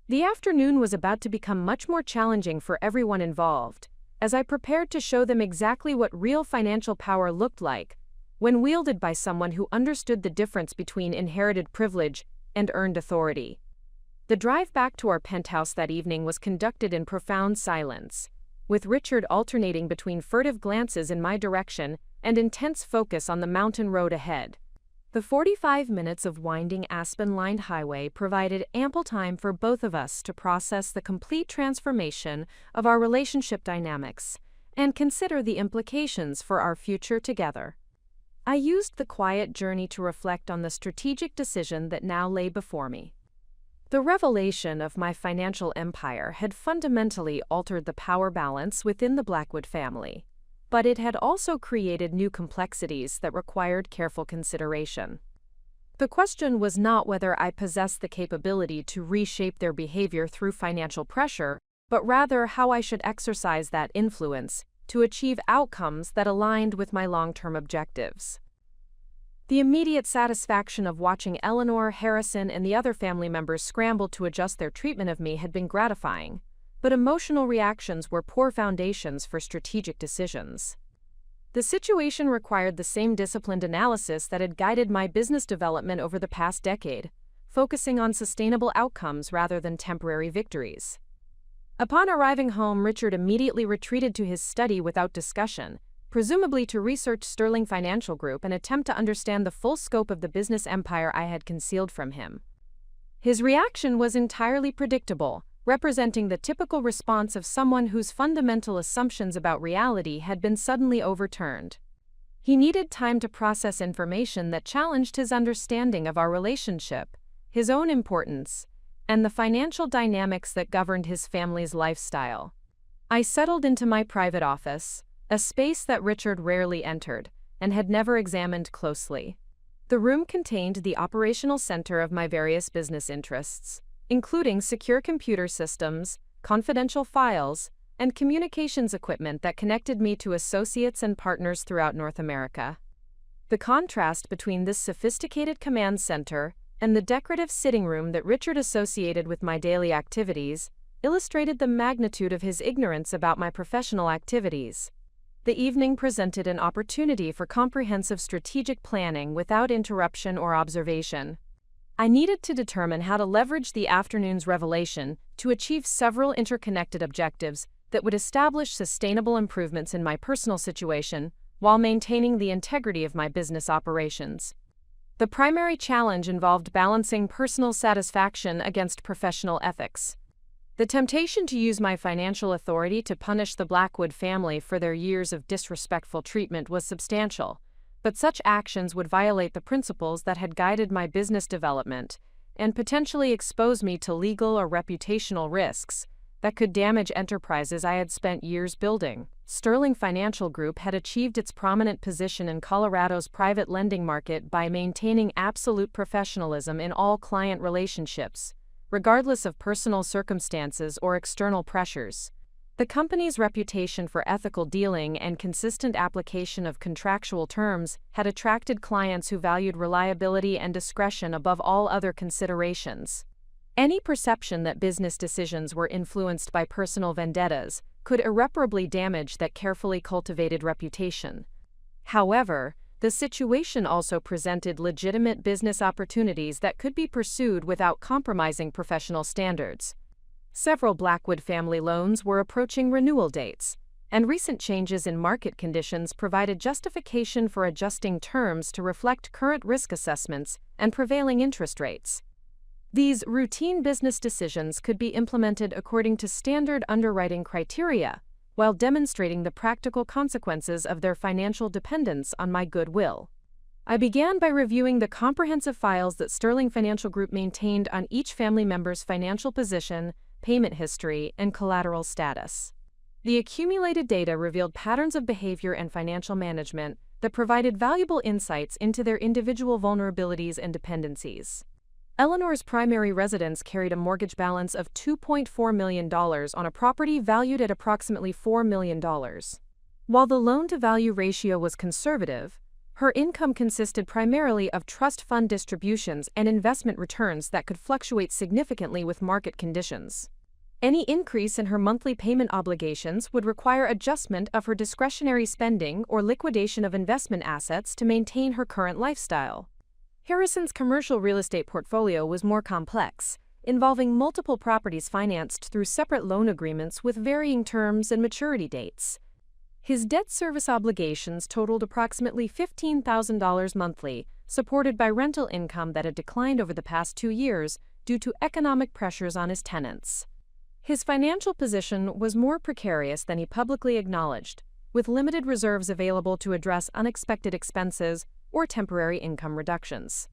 The afternoon was about to become much more challenging for everyone involved, as I prepared to show them exactly what real financial power looked like when wielded by someone who understood the difference between inherited privilege and earned authority. The drive back to our penthouse that evening was conducted in profound silence, with Richard alternating between furtive glances in my direction and intense focus on the mountain road ahead. The 45 minutes of winding aspen-lined highway provided ample time for both of us to process the complete transformation of our relationship dynamics and consider the implications for our future together. I used the quiet journey to reflect on the strategic decision that now lay before me. The revelation of my financial empire had fundamentally altered the power balance within the Blackwood family, but it had also created new complexities that required careful consideration. The question was not whether I possessed the capability to reshape their behavior through financial pressure, but rather how I should exercise that influence to achieve outcomes that aligned with my long-term objectives. The immediate satisfaction of watching Eleanor, Harrison, and the other family members scramble to adjust their treatment of me had been gratifying, but emotional reactions were poor foundations for strategic decisions. The situation required the same disciplined analysis that had guided my business development over the past decade, focusing on sustainable outcomes rather than temporary victories. Upon arriving home, Richard immediately retreated to his study without discussion, presumably to research Sterling Financial Group and attempt to understand the full scope of the business empire I had concealed from him. His reaction was entirely predictable, representing the typical response of someone whose fundamental assumptions about reality had been suddenly overturned. He needed time to process information that challenged his understanding of our relationship, his own importance, and the financial dynamics that governed his family's lifestyle. I settled into my private office, a space that Richard rarely entered and had never examined closely. The room contained the operational center of my various business interests, including secure computer systems, confidential files, and communications equipment that connected me to associates and partners throughout North America. The contrast between this sophisticated command center and the decorative sitting room that Richard associated with my daily activities illustrated the magnitude of his ignorance about my professional activities. The evening presented an opportunity for comprehensive strategic planning without interruption or observation. I needed to determine how to leverage the afternoon's revelation to achieve several interconnected objectives that would establish sustainable improvements in my personal situation while maintaining the integrity of my business operations. The primary challenge involved balancing personal satisfaction against professional ethics. The temptation to use my financial authority to punish the Blackwood family for their years of disrespectful treatment was substantial, but such actions would violate the principles that had guided my business development and potentially expose me to legal or reputational risks that could damage enterprises I had spent years building. Sterling Financial Group had achieved its prominent position in Colorado's private lending market by maintaining absolute professionalism in all client relationships, regardless of personal circumstances or external pressures. The company's reputation for ethical dealing and consistent application of contractual terms had attracted clients who valued reliability and discretion above all other considerations. Any perception that business decisions were influenced by personal vendettas could irreparably damage that carefully cultivated reputation. However, the situation also presented legitimate business opportunities that could be pursued without compromising professional standards. Several Blackwood family loans were approaching renewal dates, and recent changes in market conditions provided justification for adjusting terms to reflect current risk assessments and prevailing interest rates. These routine business decisions could be implemented according to standard underwriting criteria, while demonstrating the practical consequences of their financial dependence on my goodwill. I began by reviewing the comprehensive files that Sterling Financial Group maintained on each family member's financial position, payment history, and collateral status. The accumulated data revealed patterns of behavior and financial management that provided valuable insights into their individual vulnerabilities and dependencies. Eleanor's primary residence carried a mortgage balance of $2.4 million on a property valued at approximately $4 million. While the loan-to-value ratio was conservative, her income consisted primarily of trust fund distributions and investment returns that could fluctuate significantly with market conditions. Any increase in her monthly payment obligations would require adjustment of her discretionary spending or liquidation of investment assets to maintain her current lifestyle. Harrison's commercial real estate portfolio was more complex, involving multiple properties financed through separate loan agreements with varying terms and maturity dates. His debt service obligations totaled approximately $15,000 monthly, supported by rental income that had declined over the past 2 years due to economic pressures on his tenants. His financial position was more precarious than he publicly acknowledged, with limited reserves available to address unexpected expenses or temporary income reductions.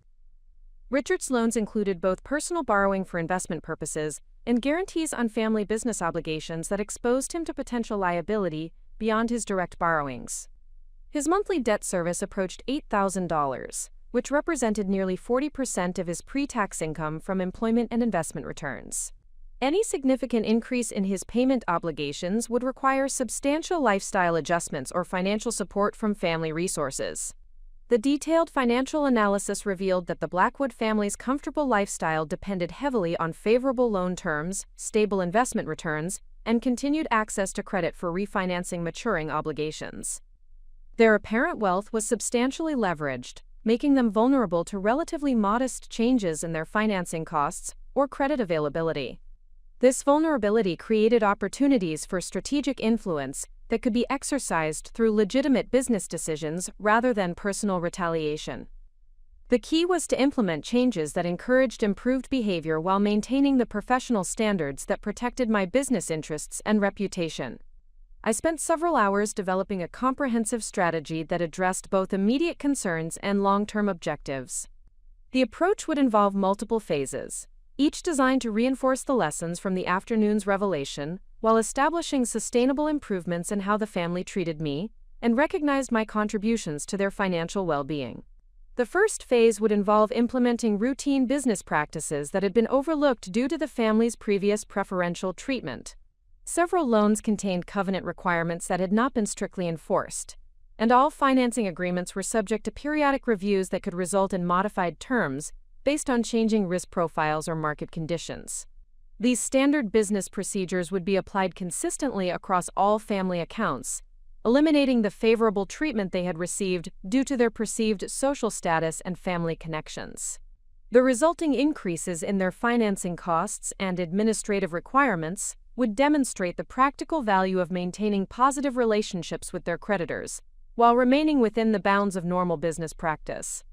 Richard's loans included both personal borrowing for investment purposes and guarantees on family business obligations that exposed him to potential liability beyond his direct borrowings. His monthly debt service approached $8,000, which represented nearly 40% of his pre-tax income from employment and investment returns. Any significant increase in his payment obligations would require substantial lifestyle adjustments or financial support from family resources. The detailed financial analysis revealed that the Blackwood family's comfortable lifestyle depended heavily on favorable loan terms, stable investment returns, and continued access to credit for refinancing maturing obligations. Their apparent wealth was substantially leveraged, making them vulnerable to relatively modest changes in their financing costs or credit availability. This vulnerability created opportunities for strategic influence that could be exercised through legitimate business decisions rather than personal retaliation. The key was to implement changes that encouraged improved behavior while maintaining the professional standards that protected my business interests and reputation. I spent several hours developing a comprehensive strategy that addressed both immediate concerns and long-term objectives. The approach would involve multiple phases, each designed to reinforce the lessons from the afternoon's revelation, while establishing sustainable improvements in how the family treated me and recognized my contributions to their financial well-being. The first phase would involve implementing routine business practices that had been overlooked due to the family's previous preferential treatment. Several loans contained covenant requirements that had not been strictly enforced, and all financing agreements were subject to periodic reviews that could result in modified terms based on changing risk profiles or market conditions. These standard business procedures would be applied consistently across all family accounts, eliminating the favorable treatment they had received due to their perceived social status and family connections. The resulting increases in their financing costs and administrative requirements would demonstrate the practical value of maintaining positive relationships with their creditors, while remaining within the bounds of normal business practice.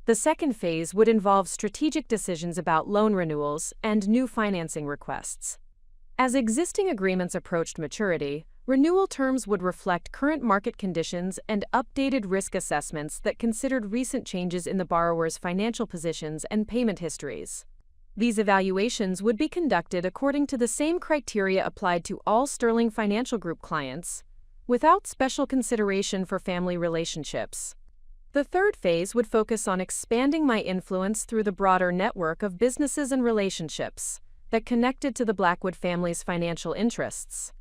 The second phase would involve strategic decisions about loan renewals and new financing requests. As existing agreements approached maturity, renewal terms would reflect current market conditions and updated risk assessments that considered recent changes in the borrower's financial positions and payment histories. These evaluations would be conducted according to the same criteria applied to all Sterling Financial Group clients, without special consideration for family relationships. The third phase would focus on expanding my influence through the broader network of businesses and relationships that connected to the Blackwood family's financial interests.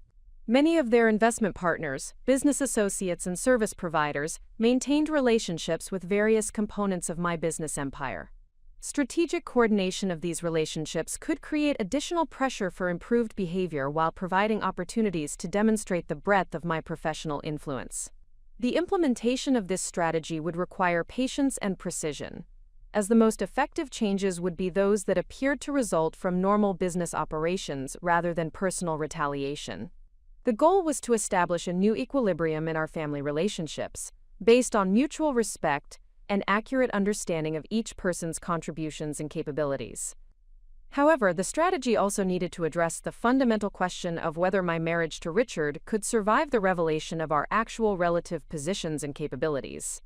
Many of their investment partners, business associates, and service providers maintained relationships with various components of my business empire. Strategic coordination of these relationships could create additional pressure for improved behavior while providing opportunities to demonstrate the breadth of my professional influence. The implementation of this strategy would require patience and precision, as the most effective changes would be those that appeared to result from normal business operations rather than personal retaliation. The goal was to establish a new equilibrium in our family relationships, based on mutual respect and accurate understanding of each person's contributions and capabilities. However, the strategy also needed to address the fundamental question of whether my marriage to Richard could survive the revelation of our actual relative positions and capabilities.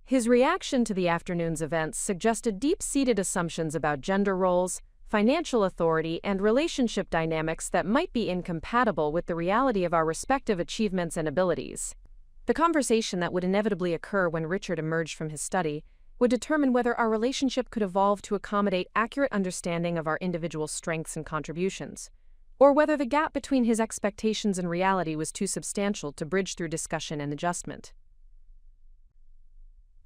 His reaction to the afternoon's events suggested deep-seated assumptions about gender roles, financial authority, and relationship dynamics that might be incompatible with the reality of our respective achievements and abilities. The conversation that would inevitably occur when Richard emerged from his study would determine whether our relationship could evolve to accommodate accurate understanding of our individual strengths and contributions, or whether the gap between his expectations and reality was too substantial to bridge through discussion and adjustment.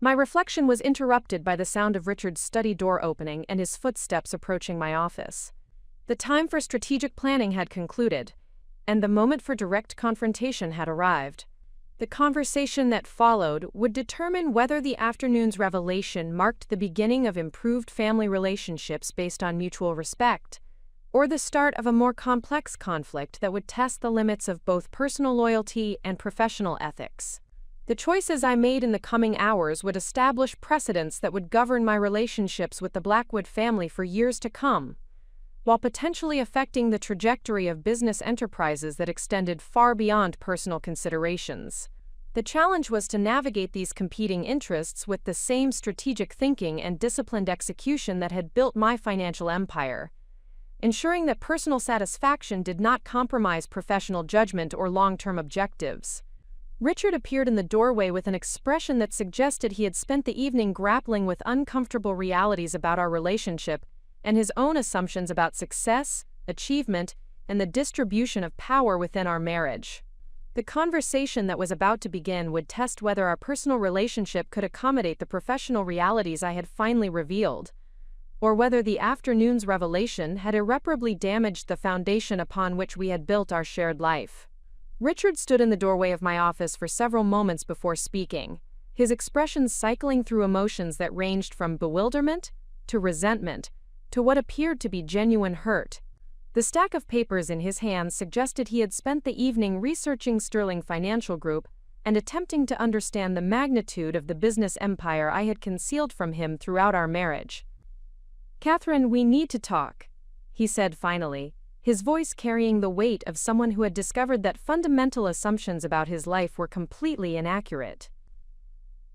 My reflection was interrupted by the sound of Richard's study door opening and his footsteps approaching my office. The time for strategic planning had concluded, and the moment for direct confrontation had arrived. The conversation that followed would determine whether the afternoon's revelation marked the beginning of improved family relationships based on mutual respect, or the start of a more complex conflict that would test the limits of both personal loyalty and professional ethics. The choices I made in the coming hours would establish precedents that would govern my relationships with the Blackwood family for years to come, while potentially affecting the trajectory of business enterprises that extended far beyond personal considerations. The challenge was to navigate these competing interests with the same strategic thinking and disciplined execution that had built my financial empire, ensuring that personal satisfaction did not compromise professional judgment or long-term objectives. Richard appeared in the doorway with an expression that suggested he had spent the evening grappling with uncomfortable realities about our relationship and his own assumptions about success, achievement, and the distribution of power within our marriage. The conversation that was about to begin would test whether our personal relationship could accommodate the professional realities I had finally revealed, or whether the afternoon's revelation had irreparably damaged the foundation upon which we had built our shared life. Richard stood in the doorway of my office for several moments before speaking, his expressions cycling through emotions that ranged from bewilderment to resentment to what appeared to be genuine hurt. The stack of papers in his hands suggested he had spent the evening researching Sterling Financial Group and attempting to understand the magnitude of the business empire I had concealed from him throughout our marriage. "Catherine, we need to talk," he said finally, his voice carrying the weight of someone who had discovered that fundamental assumptions about his life were completely inaccurate.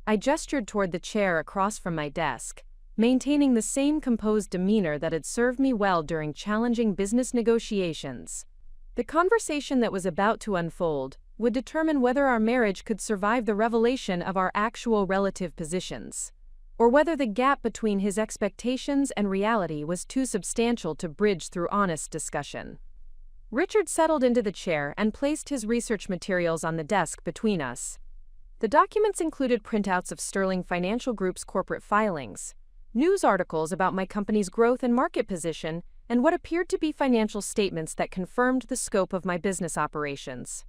I gestured toward the chair across from my desk, maintaining the same composed demeanor that had served me well during challenging business negotiations. The conversation that was about to unfold would determine whether our marriage could survive the revelation of our actual relative positions, or whether the gap between his expectations and reality was too substantial to bridge through honest discussion. Richard settled into the chair and placed his research materials on the desk between us. The documents included printouts of Sterling Financial Group's corporate filings, news articles about my company's growth and market position, and what appeared to be financial statements that confirmed the scope of my business operations.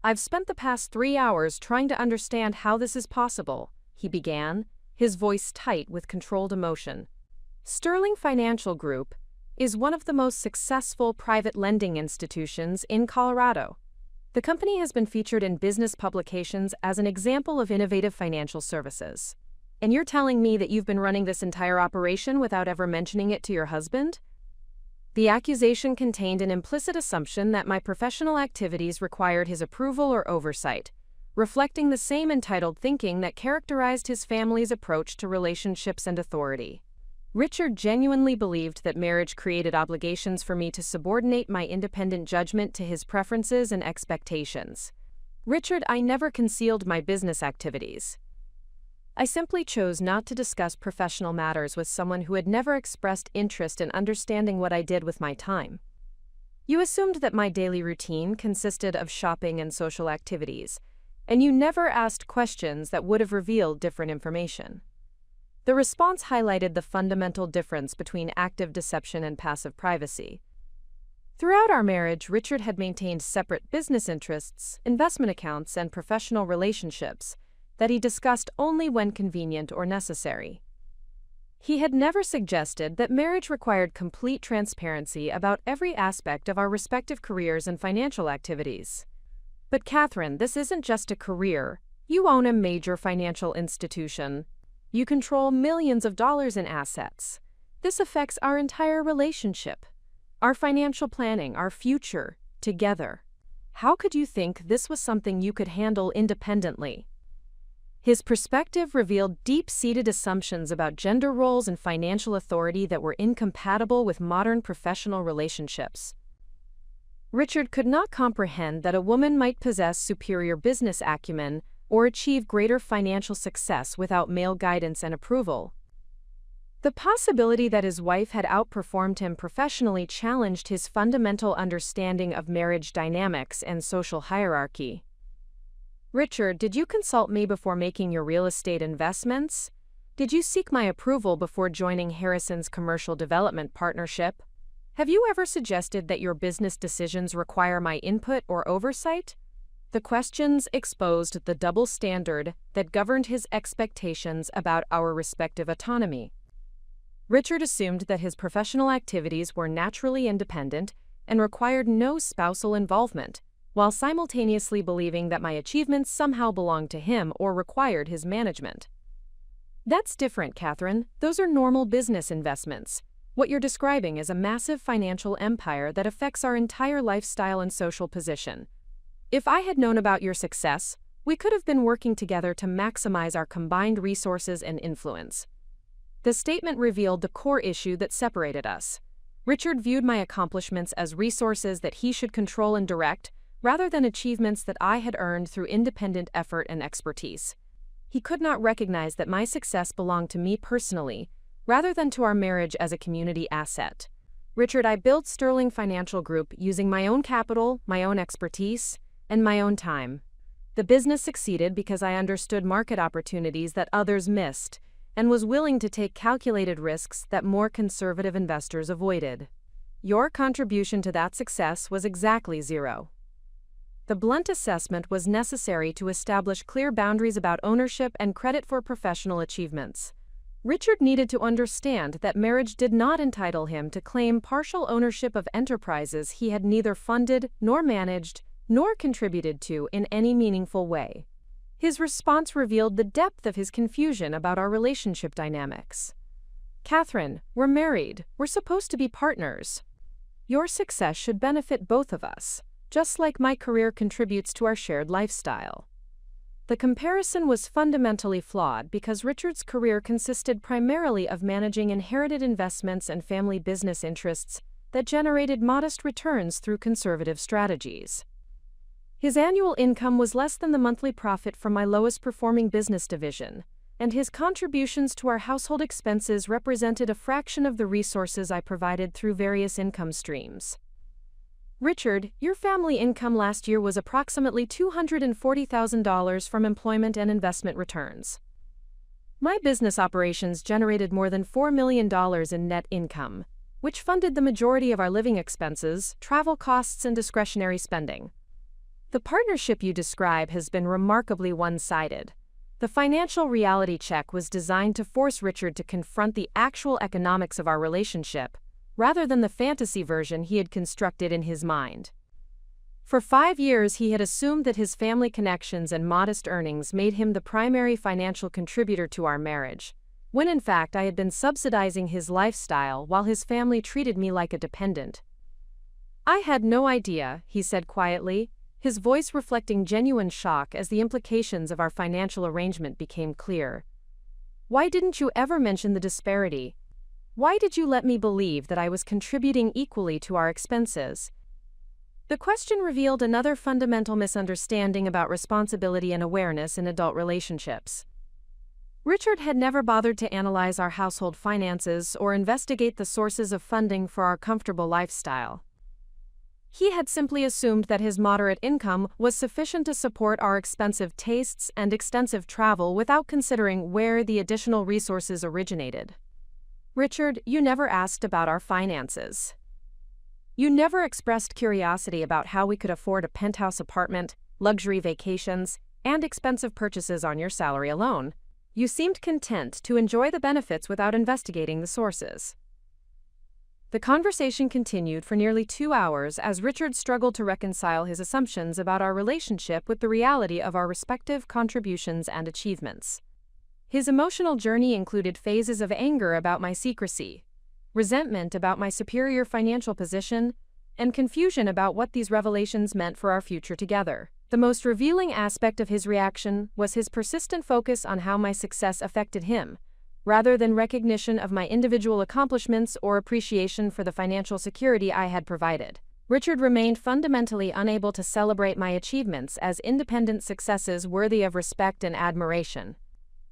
"I've spent the past 3 hours trying to understand how this is possible," he began, his voice tight with controlled emotion. "Sterling Financial Group is one of the most successful private lending institutions in Colorado. The company has been featured in business publications as an example of innovative financial services. And you're telling me that you've been running this entire operation without ever mentioning it to your husband?" The accusation contained an implicit assumption that my professional activities required his approval or oversight, reflecting the same entitled thinking that characterized his family's approach to relationships and authority. Richard genuinely believed that marriage created obligations for me to subordinate my independent judgment to his preferences and expectations. "Richard, I never concealed my business activities. I simply chose not to discuss professional matters with someone who had never expressed interest in understanding what I did with my time." You assumed that my daily routine consisted of shopping and social activities, and you never asked questions that would have revealed different information. The response highlighted the fundamental difference between active deception and passive privacy. Throughout our marriage, Richard had maintained separate business interests, investment accounts, and professional relationships that he discussed only when convenient or necessary. He had never suggested that marriage required complete transparency about every aspect of our respective careers and financial activities. But Catherine, this isn't just a career. You own a major financial institution. You control millions of dollars in assets. This affects our entire relationship, our financial planning, our future, together. How could you think this was something you could handle independently? His perspective revealed deep-seated assumptions about gender roles and financial authority that were incompatible with modern professional relationships. Richard could not comprehend that a woman might possess superior business acumen or achieve greater financial success without male guidance and approval. The possibility that his wife had outperformed him professionally challenged his fundamental understanding of marriage dynamics and social hierarchy. Richard, did you consult me before making your real estate investments? Did you seek my approval before joining Harrison's commercial development partnership? Have you ever suggested that your business decisions require my input or oversight? The questions exposed the double standard that governed his expectations about our respective autonomy. Richard assumed that his professional activities were naturally independent and required no spousal involvement, while simultaneously believing that my achievements somehow belonged to him or required his management. That's different, Catherine. Those are normal business investments. What you're describing is a massive financial empire that affects our entire lifestyle and social position. If I had known about your success, we could have been working together to maximize our combined resources and influence. The statement revealed the core issue that separated us. Richard viewed my accomplishments as resources that he should control and direct, rather than achievements that I had earned through independent effort and expertise. He could not recognize that my success belonged to me personally, rather than to our marriage as a community asset. Richard, I built Sterling Financial Group using my own capital, my own expertise, and my own time. The business succeeded because I understood market opportunities that others missed, and was willing to take calculated risks that more conservative investors avoided. Your contribution to that success was exactly zero. The blunt assessment was necessary to establish clear boundaries about ownership and credit for professional achievements. Richard needed to understand that marriage did not entitle him to claim partial ownership of enterprises he had neither funded, nor managed, nor contributed to in any meaningful way. His response revealed the depth of his confusion about our relationship dynamics. Catherine, we're married. We're supposed to be partners. Your success should benefit both of us, just like my career contributes to our shared lifestyle. The comparison was fundamentally flawed because Richard's career consisted primarily of managing inherited investments and family business interests that generated modest returns through conservative strategies. His annual income was less than the monthly profit from my lowest-performing business division, and his contributions to our household expenses represented a fraction of the resources I provided through various income streams. Richard, your family income last year was approximately $240,000 from employment and investment returns. My business operations generated more than $4 million in net income, which funded the majority of our living expenses, travel costs, and discretionary spending. The partnership you describe has been remarkably one-sided. The financial reality check was designed to force Richard to confront the actual economics of our relationship, rather than the fantasy version he had constructed in his mind. For 5 years, he had assumed that his family connections and modest earnings made him the primary financial contributor to our marriage, when in fact I had been subsidizing his lifestyle while his family treated me like a dependent. I had no idea, he said quietly, his voice reflecting genuine shock as the implications of our financial arrangement became clear. Why didn't you ever mention the disparity? Why did you let me believe that I was contributing equally to our expenses? The question revealed another fundamental misunderstanding about responsibility and awareness in adult relationships. Richard had never bothered to analyze our household finances or investigate the sources of funding for our comfortable lifestyle. He had simply assumed that his moderate income was sufficient to support our expensive tastes and extensive travel without considering where the additional resources originated. Richard, you never asked about our finances. You never expressed curiosity about how we could afford a penthouse apartment, luxury vacations, and expensive purchases on your salary alone. You seemed content to enjoy the benefits without investigating the sources. The conversation continued for nearly 2 hours as Richard struggled to reconcile his assumptions about our relationship with the reality of our respective contributions and achievements. His emotional journey included phases of anger about my secrecy, resentment about my superior financial position, and confusion about what these revelations meant for our future together. The most revealing aspect of his reaction was his persistent focus on how my success affected him, rather than recognition of my individual accomplishments or appreciation for the financial security I had provided. Richard remained fundamentally unable to celebrate my achievements as independent successes worthy of respect and admiration.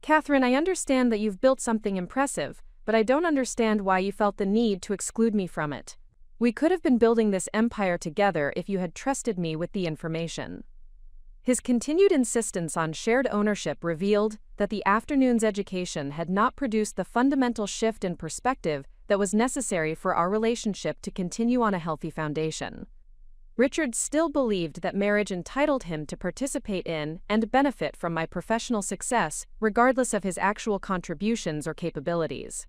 Catherine, I understand that you've built something impressive, but I don't understand why you felt the need to exclude me from it. We could have been building this empire together if you had trusted me with the information. His continued insistence on shared ownership revealed that the afternoon's education had not produced the fundamental shift in perspective that was necessary for our relationship to continue on a healthy foundation. Richard still believed that marriage entitled him to participate in and benefit from my professional success, regardless of his actual contributions or capabilities.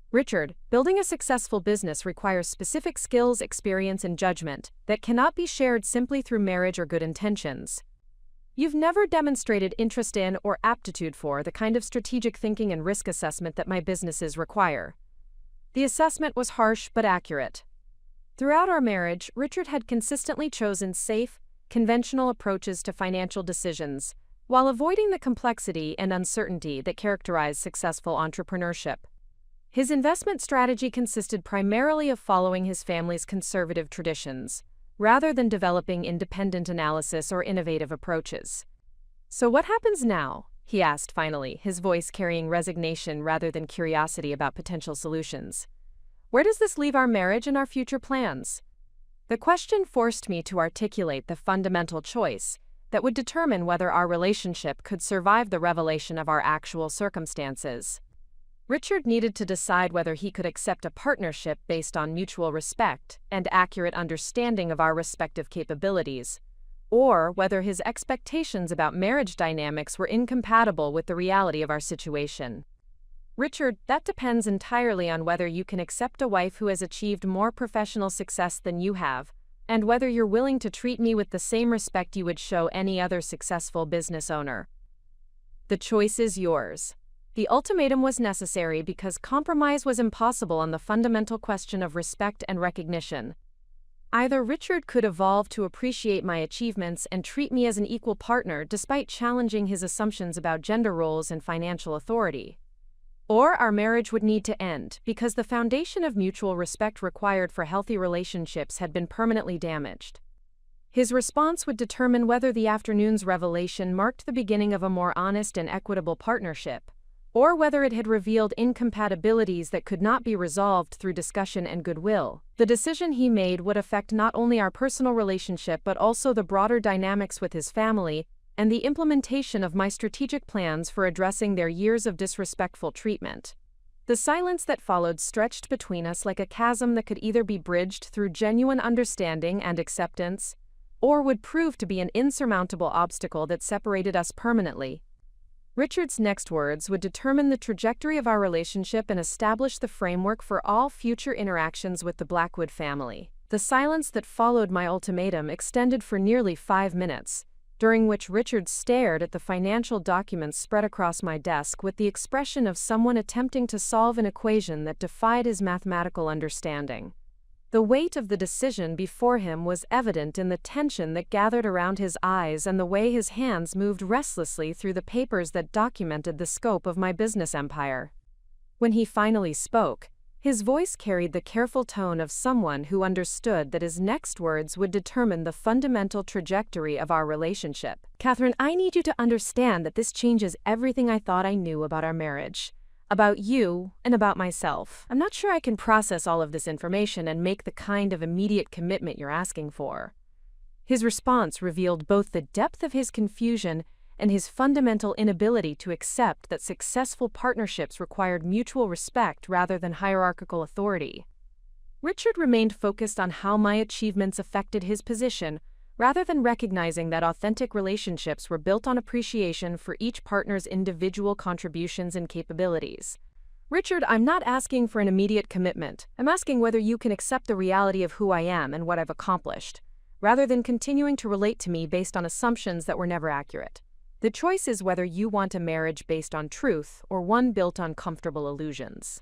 Richard, building a successful business requires specific skills, experience, and judgment that cannot be shared simply through marriage or good intentions. You've never demonstrated interest in or aptitude for the kind of strategic thinking and risk assessment that my businesses require. The assessment was harsh but accurate. Throughout our marriage, Richard had consistently chosen safe, conventional approaches to financial decisions, while avoiding the complexity and uncertainty that characterize successful entrepreneurship. His investment strategy consisted primarily of following his family's conservative traditions, rather than developing independent analysis or innovative approaches. So what happens now? He asked finally, his voice carrying resignation rather than curiosity about potential solutions. Where does this leave our marriage and our future plans? The question forced me to articulate the fundamental choice that would determine whether our relationship could survive the revelation of our actual circumstances. Richard needed to decide whether he could accept a partnership based on mutual respect and accurate understanding of our respective capabilities, or whether his expectations about marriage dynamics were incompatible with the reality of our situation. Richard, that depends entirely on whether you can accept a wife who has achieved more professional success than you have, and whether you're willing to treat me with the same respect you would show any other successful business owner. The choice is yours. The ultimatum was necessary because compromise was impossible on the fundamental question of respect and recognition. Either Richard could evolve to appreciate my achievements and treat me as an equal partner despite challenging his assumptions about gender roles and financial authority, or our marriage would need to end because the foundation of mutual respect required for healthy relationships had been permanently damaged. His response would determine whether the afternoon's revelation marked the beginning of a more honest and equitable partnership, or whether it had revealed incompatibilities that could not be resolved through discussion and goodwill. The decision he made would affect not only our personal relationship but also the broader dynamics with his family and the implementation of my strategic plans for addressing their years of disrespectful treatment. The silence that followed stretched between us like a chasm that could either be bridged through genuine understanding and acceptance, or would prove to be an insurmountable obstacle that separated us permanently. Richard's next words would determine the trajectory of our relationship and establish the framework for all future interactions with the Blackwood family. The silence that followed my ultimatum extended for nearly 5 minutes, during which Richard stared at the financial documents spread across my desk with the expression of someone attempting to solve an equation that defied his mathematical understanding. The weight of the decision before him was evident in the tension that gathered around his eyes and the way his hands moved restlessly through the papers that documented the scope of my business empire. When he finally spoke, his voice carried the careful tone of someone who understood that his next words would determine the fundamental trajectory of our relationship. Catherine, I need you to understand that this changes everything I thought I knew about our marriage. about you, and about myself. I'm not sure I can process all of this information and make the kind of immediate commitment you're asking for." His response revealed both the depth of his confusion and his fundamental inability to accept that successful partnerships required mutual respect rather than hierarchical authority. Richard remained focused on how my achievements affected his position, rather than recognizing that authentic relationships were built on appreciation for each partner's individual contributions and capabilities. "Richard, I'm not asking for an immediate commitment. I'm asking whether you can accept the reality of who I am and what I've accomplished, rather than continuing to relate to me based on assumptions that were never accurate. The choice is whether you want a marriage based on truth or one built on comfortable illusions."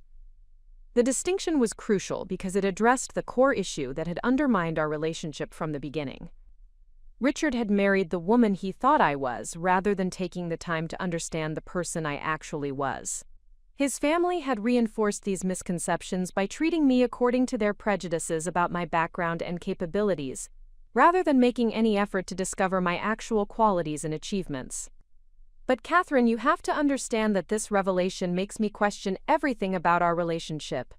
The distinction was crucial because it addressed the core issue that had undermined our relationship from the beginning. Richard had married the woman he thought I was, rather than taking the time to understand the person I actually was. His family had reinforced these misconceptions by treating me according to their prejudices about my background and capabilities, rather than making any effort to discover my actual qualities and achievements. "But Catherine, you have to understand that this revelation makes me question everything about our relationship.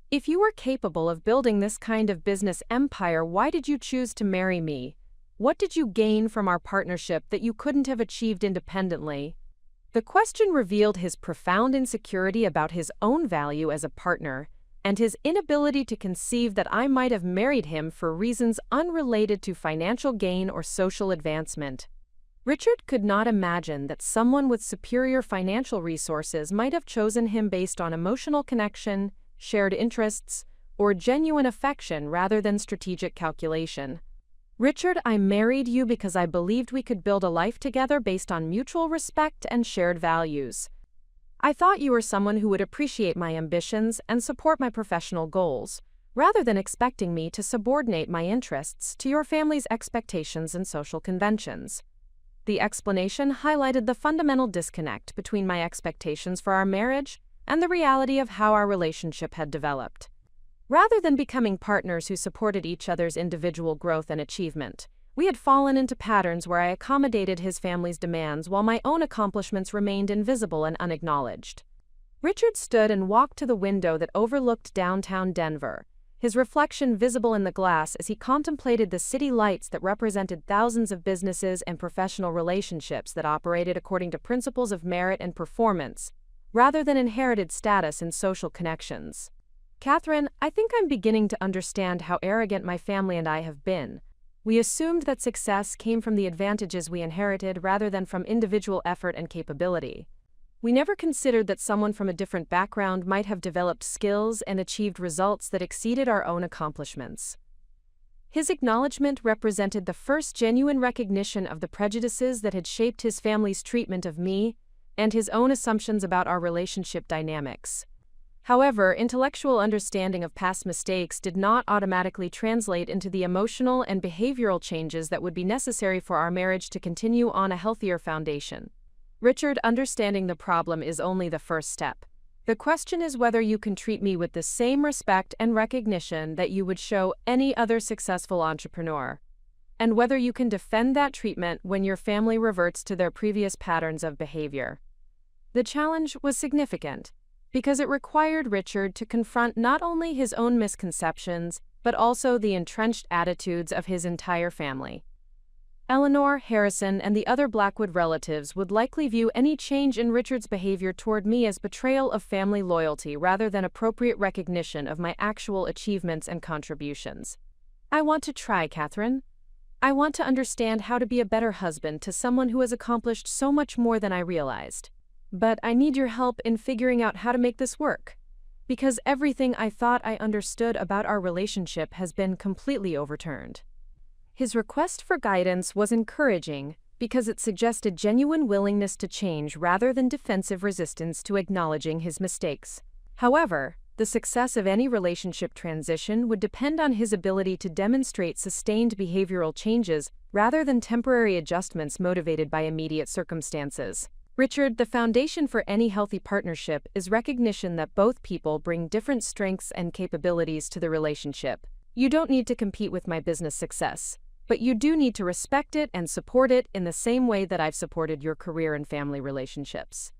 If you were capable of building this kind of business empire, why did you choose to marry me? What did you gain from our partnership that you couldn't have achieved independently?" The question revealed his profound insecurity about his own value as a partner, and his inability to conceive that I might have married him for reasons unrelated to financial gain or social advancement. Richard could not imagine that someone with superior financial resources might have chosen him based on emotional connection, shared interests, or genuine affection rather than strategic calculation. "Richard, I married you because I believed we could build a life together based on mutual respect and shared values. I thought you were someone who would appreciate my ambitions and support my professional goals, rather than expecting me to subordinate my interests to your family's expectations and social conventions." The explanation highlighted the fundamental disconnect between my expectations for our marriage and the reality of how our relationship had developed. Rather than becoming partners who supported each other's individual growth and achievement, we had fallen into patterns where I accommodated his family's demands while my own accomplishments remained invisible and unacknowledged. Richard stood and walked to the window that overlooked downtown Denver, his reflection visible in the glass as he contemplated the city lights that represented thousands of businesses and professional relationships that operated according to principles of merit and performance, rather than inherited status and social connections. "Catherine, I think I'm beginning to understand how arrogant my family and I have been. We assumed that success came from the advantages we inherited rather than from individual effort and capability. We never considered that someone from a different background might have developed skills and achieved results that exceeded our own accomplishments." His acknowledgement represented the first genuine recognition of the prejudices that had shaped his family's treatment of me and his own assumptions about our relationship dynamics. However, intellectual understanding of past mistakes did not automatically translate into the emotional and behavioral changes that would be necessary for our marriage to continue on a healthier foundation. "Richard, understanding the problem is only the first step. The question is whether you can treat me with the same respect and recognition that you would show any other successful entrepreneur, and whether you can defend that treatment when your family reverts to their previous patterns of behavior." The challenge was significant, because it required Richard to confront not only his own misconceptions, but also the entrenched attitudes of his entire family. Eleanor, Harrison, and the other Blackwood relatives would likely view any change in Richard's behavior toward me as betrayal of family loyalty rather than appropriate recognition of my actual achievements and contributions. "I want to try, Catherine. I want to understand how to be a better husband to someone who has accomplished so much more than I realized. But I need your help in figuring out how to make this work, because everything I thought I understood about our relationship has been completely overturned." His request for guidance was encouraging because it suggested genuine willingness to change rather than defensive resistance to acknowledging his mistakes. However, the success of any relationship transition would depend on his ability to demonstrate sustained behavioral changes rather than temporary adjustments motivated by immediate circumstances. "Richard, the foundation for any healthy partnership is recognition that both people bring different strengths and capabilities to the relationship. You don't need to compete with my business success, but you do need to respect it and support it in the same way that I've supported your career and family relationships."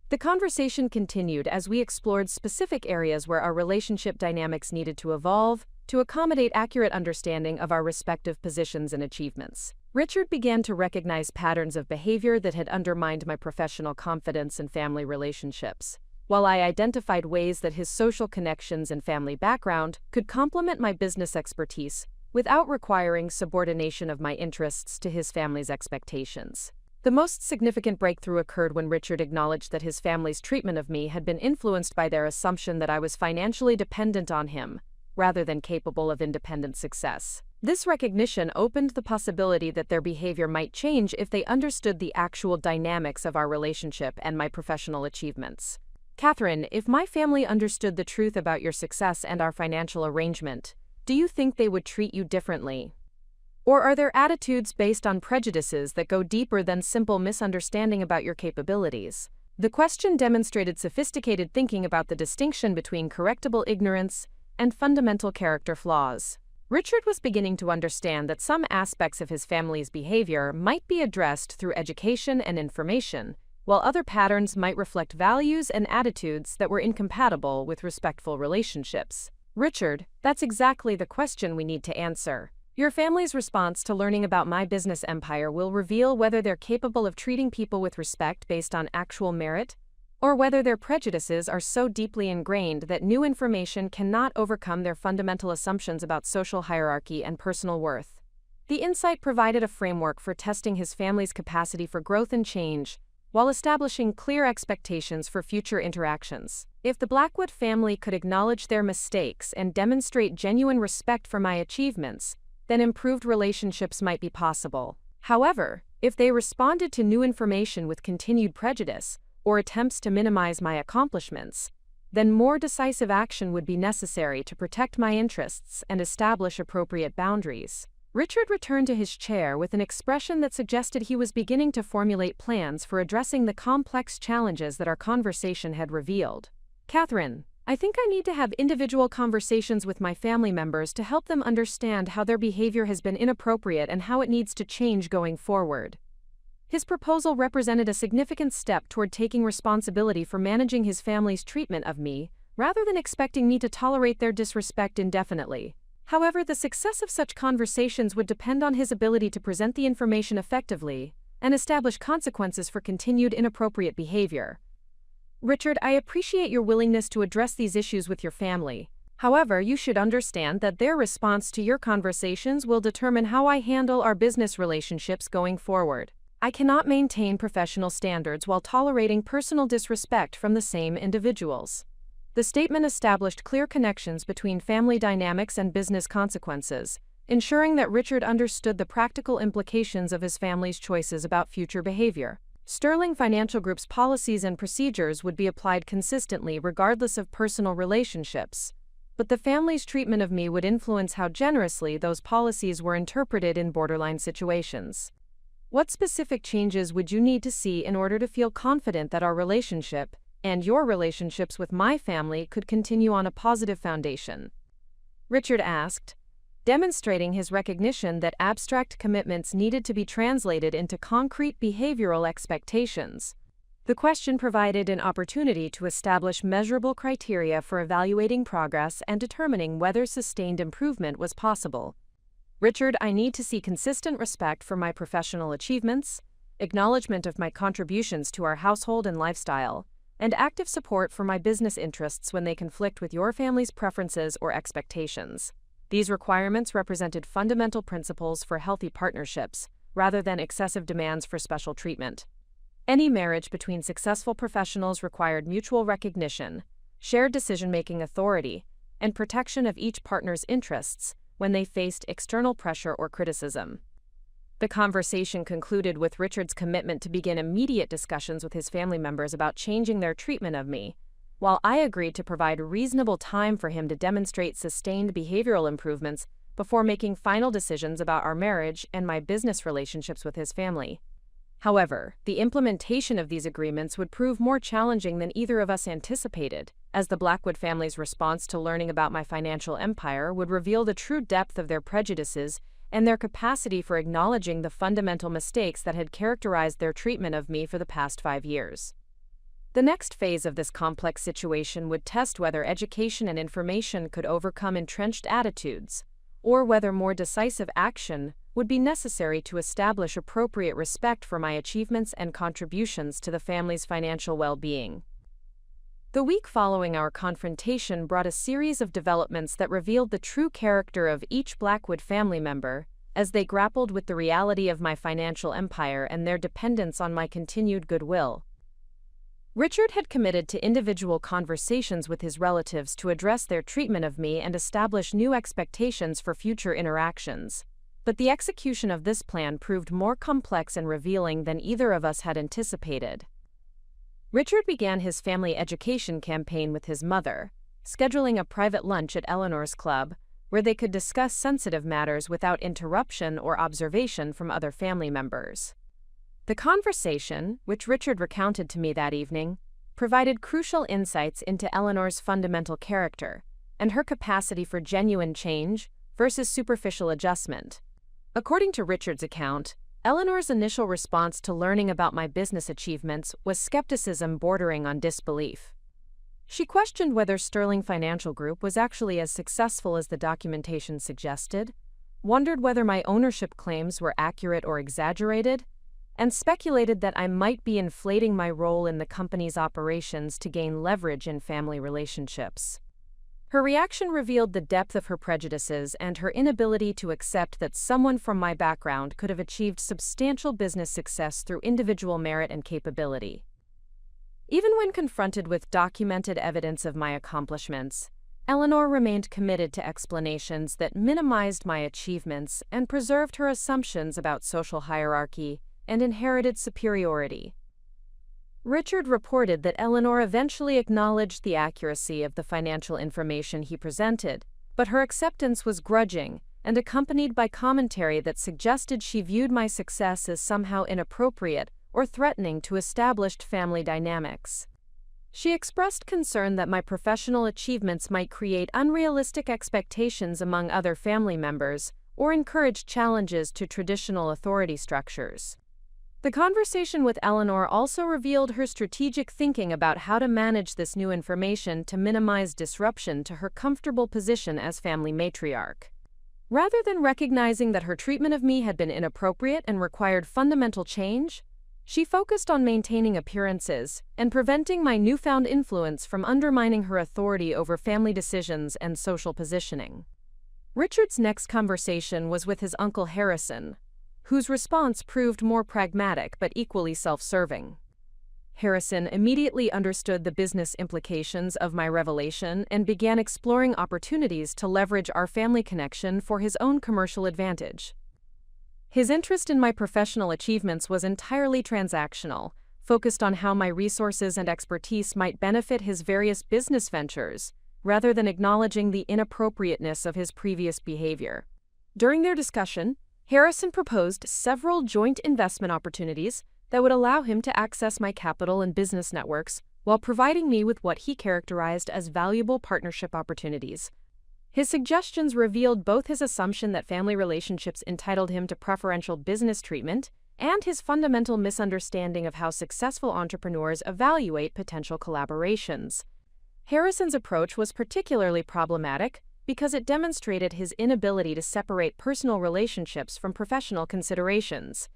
The conversation continued as we explored specific areas where our relationship dynamics needed to evolve to accommodate accurate understanding of our respective positions and achievements. Richard began to recognize patterns of behavior that had undermined my professional confidence and family relationships, while I identified ways that his social connections and family background could complement my business expertise without requiring subordination of my interests to his family's expectations. The most significant breakthrough occurred when Richard acknowledged that his family's treatment of me had been influenced by their assumption that I was financially dependent on him, rather than capable of independent success. This recognition opened the possibility that their behavior might change if they understood the actual dynamics of our relationship and my professional achievements. Catherine, if my family understood the truth about your success and our financial arrangement, do you think they would treat you differently? Or are there attitudes based on prejudices that go deeper than simple misunderstanding about your capabilities? The question demonstrated sophisticated thinking about the distinction between correctable ignorance and fundamental character flaws. Richard was beginning to understand that some aspects of his family's behavior might be addressed through education and information, while other patterns might reflect values and attitudes that were incompatible with respectful relationships. Richard, that's exactly the question we need to answer. Your family's response to learning about my business empire will reveal whether they're capable of treating people with respect based on actual merit, or whether their prejudices are so deeply ingrained that new information cannot overcome their fundamental assumptions about social hierarchy and personal worth. The insight provided a framework for testing his family's capacity for growth and change, while establishing clear expectations for future interactions. If the Blackwood family could acknowledge their mistakes and demonstrate genuine respect for my achievements, then improved relationships might be possible. However, if they responded to new information with continued prejudice or attempts to minimize my accomplishments, then more decisive action would be necessary to protect my interests and establish appropriate boundaries. Richard returned to his chair with an expression that suggested he was beginning to formulate plans for addressing the complex challenges that our conversation had revealed. Catherine, I think I need to have individual conversations with my family members to help them understand how their behavior has been inappropriate and how it needs to change going forward. His proposal represented a significant step toward taking responsibility for managing his family's treatment of me, rather than expecting me to tolerate their disrespect indefinitely. However, the success of such conversations would depend on his ability to present the information effectively and establish consequences for continued inappropriate behavior. Richard, I appreciate your willingness to address these issues with your family. However, you should understand that their response to your conversations will determine how I handle our business relationships going forward. I cannot maintain professional standards while tolerating personal disrespect from the same individuals. The statement established clear connections between family dynamics and business consequences, ensuring that Richard understood the practical implications of his family's choices about future behavior. Sterling Financial Group's policies and procedures would be applied consistently regardless of personal relationships, but the family's treatment of me would influence how generously those policies were interpreted in borderline situations. What specific changes would you need to see in order to feel confident that our relationship and your relationships with my family could continue on a positive foundation? Richard asked, demonstrating his recognition that abstract commitments needed to be translated into concrete behavioral expectations. The question provided an opportunity to establish measurable criteria for evaluating progress and determining whether sustained improvement was possible. Richard, I need to see consistent respect for my professional achievements, acknowledgement of my contributions to our household and lifestyle, and active support for my business interests when they conflict with your family's preferences or expectations. These requirements represented fundamental principles for healthy partnerships, rather than excessive demands for special treatment. Any marriage between successful professionals required mutual recognition, shared decision-making authority, and protection of each partner's interests when they faced external pressure or criticism. The conversation concluded with Richard's commitment to begin immediate discussions with his family members about changing their treatment of me, while I agreed to provide reasonable time for him to demonstrate sustained behavioral improvements before making final decisions about our marriage and my business relationships with his family. However, the implementation of these agreements would prove more challenging than either of us anticipated, as the Blackwood family's response to learning about my financial empire would reveal the true depth of their prejudices and their capacity for acknowledging the fundamental mistakes that had characterized their treatment of me for the past 5 years. The next phase of this complex situation would test whether education and information could overcome entrenched attitudes, or whether more decisive action would be necessary to establish appropriate respect for my achievements and contributions to the family's financial well-being. The week following our confrontation brought a series of developments that revealed the true character of each Blackwood family member as they grappled with the reality of my financial empire and their dependence on my continued goodwill. Richard had committed to individual conversations with his relatives to address their treatment of me and establish new expectations for future interactions. But the execution of this plan proved more complex and revealing than either of us had anticipated. Richard began his family education campaign with his mother, scheduling a private lunch at Eleanor's club, where they could discuss sensitive matters without interruption or observation from other family members. The conversation, which Richard recounted to me that evening, provided crucial insights into Eleanor's fundamental character and her capacity for genuine change versus superficial adjustment. According to Richard's account, Eleanor's initial response to learning about my business achievements was skepticism bordering on disbelief. She questioned whether Sterling Financial Group was actually as successful as the documentation suggested, wondered whether my ownership claims were accurate or exaggerated, and speculated that I might be inflating my role in the company's operations to gain leverage in family relationships. Her reaction revealed the depth of her prejudices and her inability to accept that someone from my background could have achieved substantial business success through individual merit and capability. Even when confronted with documented evidence of my accomplishments, Eleanor remained committed to explanations that minimized my achievements and preserved her assumptions about social hierarchy and inherited superiority. Richard reported that Eleanor eventually acknowledged the accuracy of the financial information he presented, but her acceptance was grudging and accompanied by commentary that suggested she viewed my success as somehow inappropriate or threatening to established family dynamics. She expressed concern that my professional achievements might create unrealistic expectations among other family members or encourage challenges to traditional authority structures. The conversation with Eleanor also revealed her strategic thinking about how to manage this new information to minimize disruption to her comfortable position as family matriarch. Rather than recognizing that her treatment of me had been inappropriate and required fundamental change, she focused on maintaining appearances and preventing my newfound influence from undermining her authority over family decisions and social positioning. Richard's next conversation was with his uncle Harrison, whose response proved more pragmatic but equally self-serving. Harrison immediately understood the business implications of my revelation and began exploring opportunities to leverage our family connection for his own commercial advantage. His interest in my professional achievements was entirely transactional, focused on how my resources and expertise might benefit his various business ventures, rather than acknowledging the inappropriateness of his previous behavior. During their discussion, Harrison proposed several joint investment opportunities that would allow him to access my capital and business networks while providing me with what he characterized as valuable partnership opportunities. His suggestions revealed both his assumption that family relationships entitled him to preferential business treatment and his fundamental misunderstanding of how successful entrepreneurs evaluate potential collaborations. Harrison's approach was particularly problematic because it demonstrated his inability to separate personal relationships from professional considerations.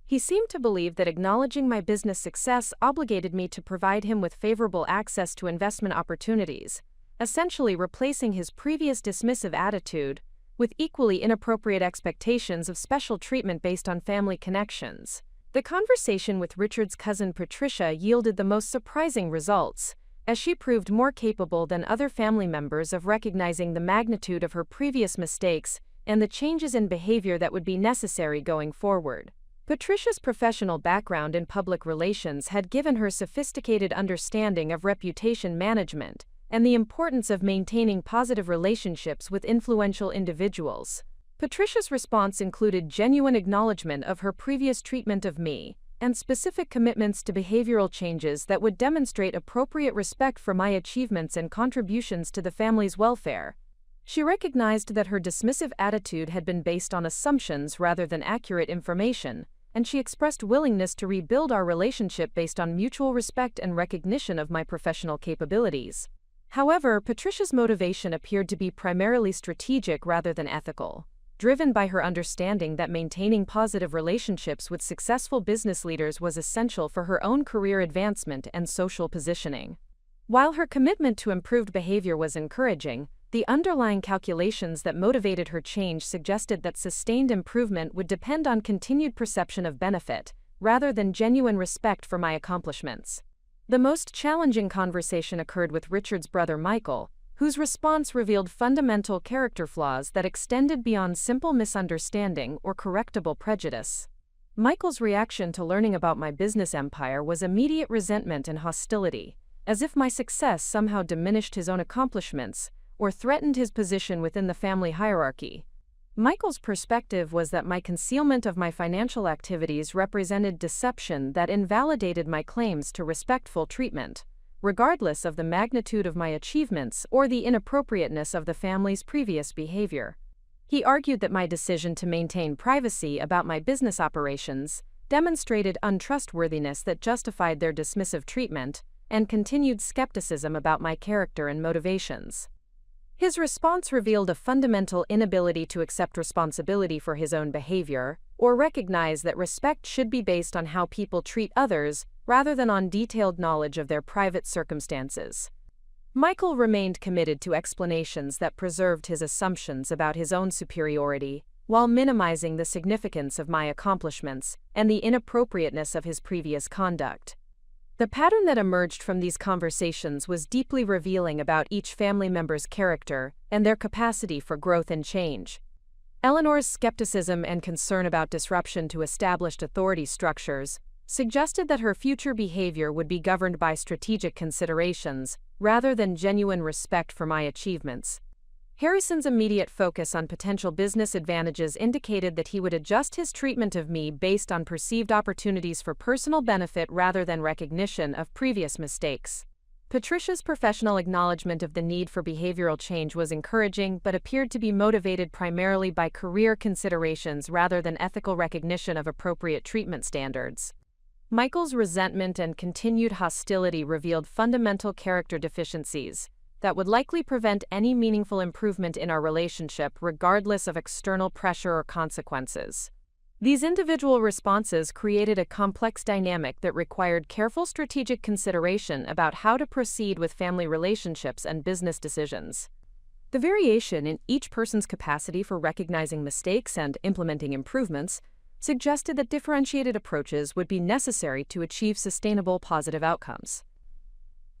He seemed to believe that acknowledging my business success obligated me to provide him with favorable access to investment opportunities, essentially replacing his previous dismissive attitude with equally inappropriate expectations of special treatment based on family connections. The conversation with Richard's cousin Patricia yielded the most surprising results, as she proved more capable than other family members of recognizing the magnitude of her previous mistakes and the changes in behavior that would be necessary going forward. Patricia's professional background in public relations had given her sophisticated understanding of reputation management and the importance of maintaining positive relationships with influential individuals. Patricia's response included genuine acknowledgement of her previous treatment of me and specific commitments to behavioral changes that would demonstrate appropriate respect for my achievements and contributions to the family's welfare. She recognized that her dismissive attitude had been based on assumptions rather than accurate information, and she expressed willingness to rebuild our relationship based on mutual respect and recognition of my professional capabilities. However, Patricia's motivation appeared to be primarily strategic rather than ethical, driven by her understanding that maintaining positive relationships with successful business leaders was essential for her own career advancement and social positioning. While her commitment to improved behavior was encouraging, the underlying calculations that motivated her change suggested that sustained improvement would depend on continued perception of benefit, rather than genuine respect for my accomplishments. The most challenging conversation occurred with Richard's brother Michael, whose response revealed fundamental character flaws that extended beyond simple misunderstanding or correctable prejudice. Michael's reaction to learning about my business empire was immediate resentment and hostility, as if my success somehow diminished his own accomplishments or threatened his position within the family hierarchy. Michael's perspective was that my concealment of my financial activities represented deception that invalidated my claims to respectful treatment, regardless of the magnitude of my achievements or the inappropriateness of the family's previous behavior. He argued that my decision to maintain privacy about my business operations demonstrated untrustworthiness that justified their dismissive treatment, and continued skepticism about my character and motivations. His response revealed a fundamental inability to accept responsibility for his own behavior, or recognize that respect should be based on how people treat others, rather than on detailed knowledge of their private circumstances. Michael remained committed to explanations that preserved his assumptions about his own superiority, while minimizing the significance of my accomplishments and the inappropriateness of his previous conduct. The pattern that emerged from these conversations was deeply revealing about each family member's character and their capacity for growth and change. Eleanor's skepticism and concern about disruption to established authority structures suggested that her future behavior would be governed by strategic considerations rather than genuine respect for my achievements. Harrison's immediate focus on potential business advantages indicated that he would adjust his treatment of me based on perceived opportunities for personal benefit rather than recognition of previous mistakes. Patricia's professional acknowledgement of the need for behavioral change was encouraging but appeared to be motivated primarily by career considerations rather than ethical recognition of appropriate treatment standards. Michael's resentment and continued hostility revealed fundamental character deficiencies that would likely prevent any meaningful improvement in our relationship regardless of external pressure or consequences. These individual responses created a complex dynamic that required careful strategic consideration about how to proceed with family relationships and business decisions. The variation in each person's capacity for recognizing mistakes and implementing improvements suggested that differentiated approaches would be necessary to achieve sustainable positive outcomes.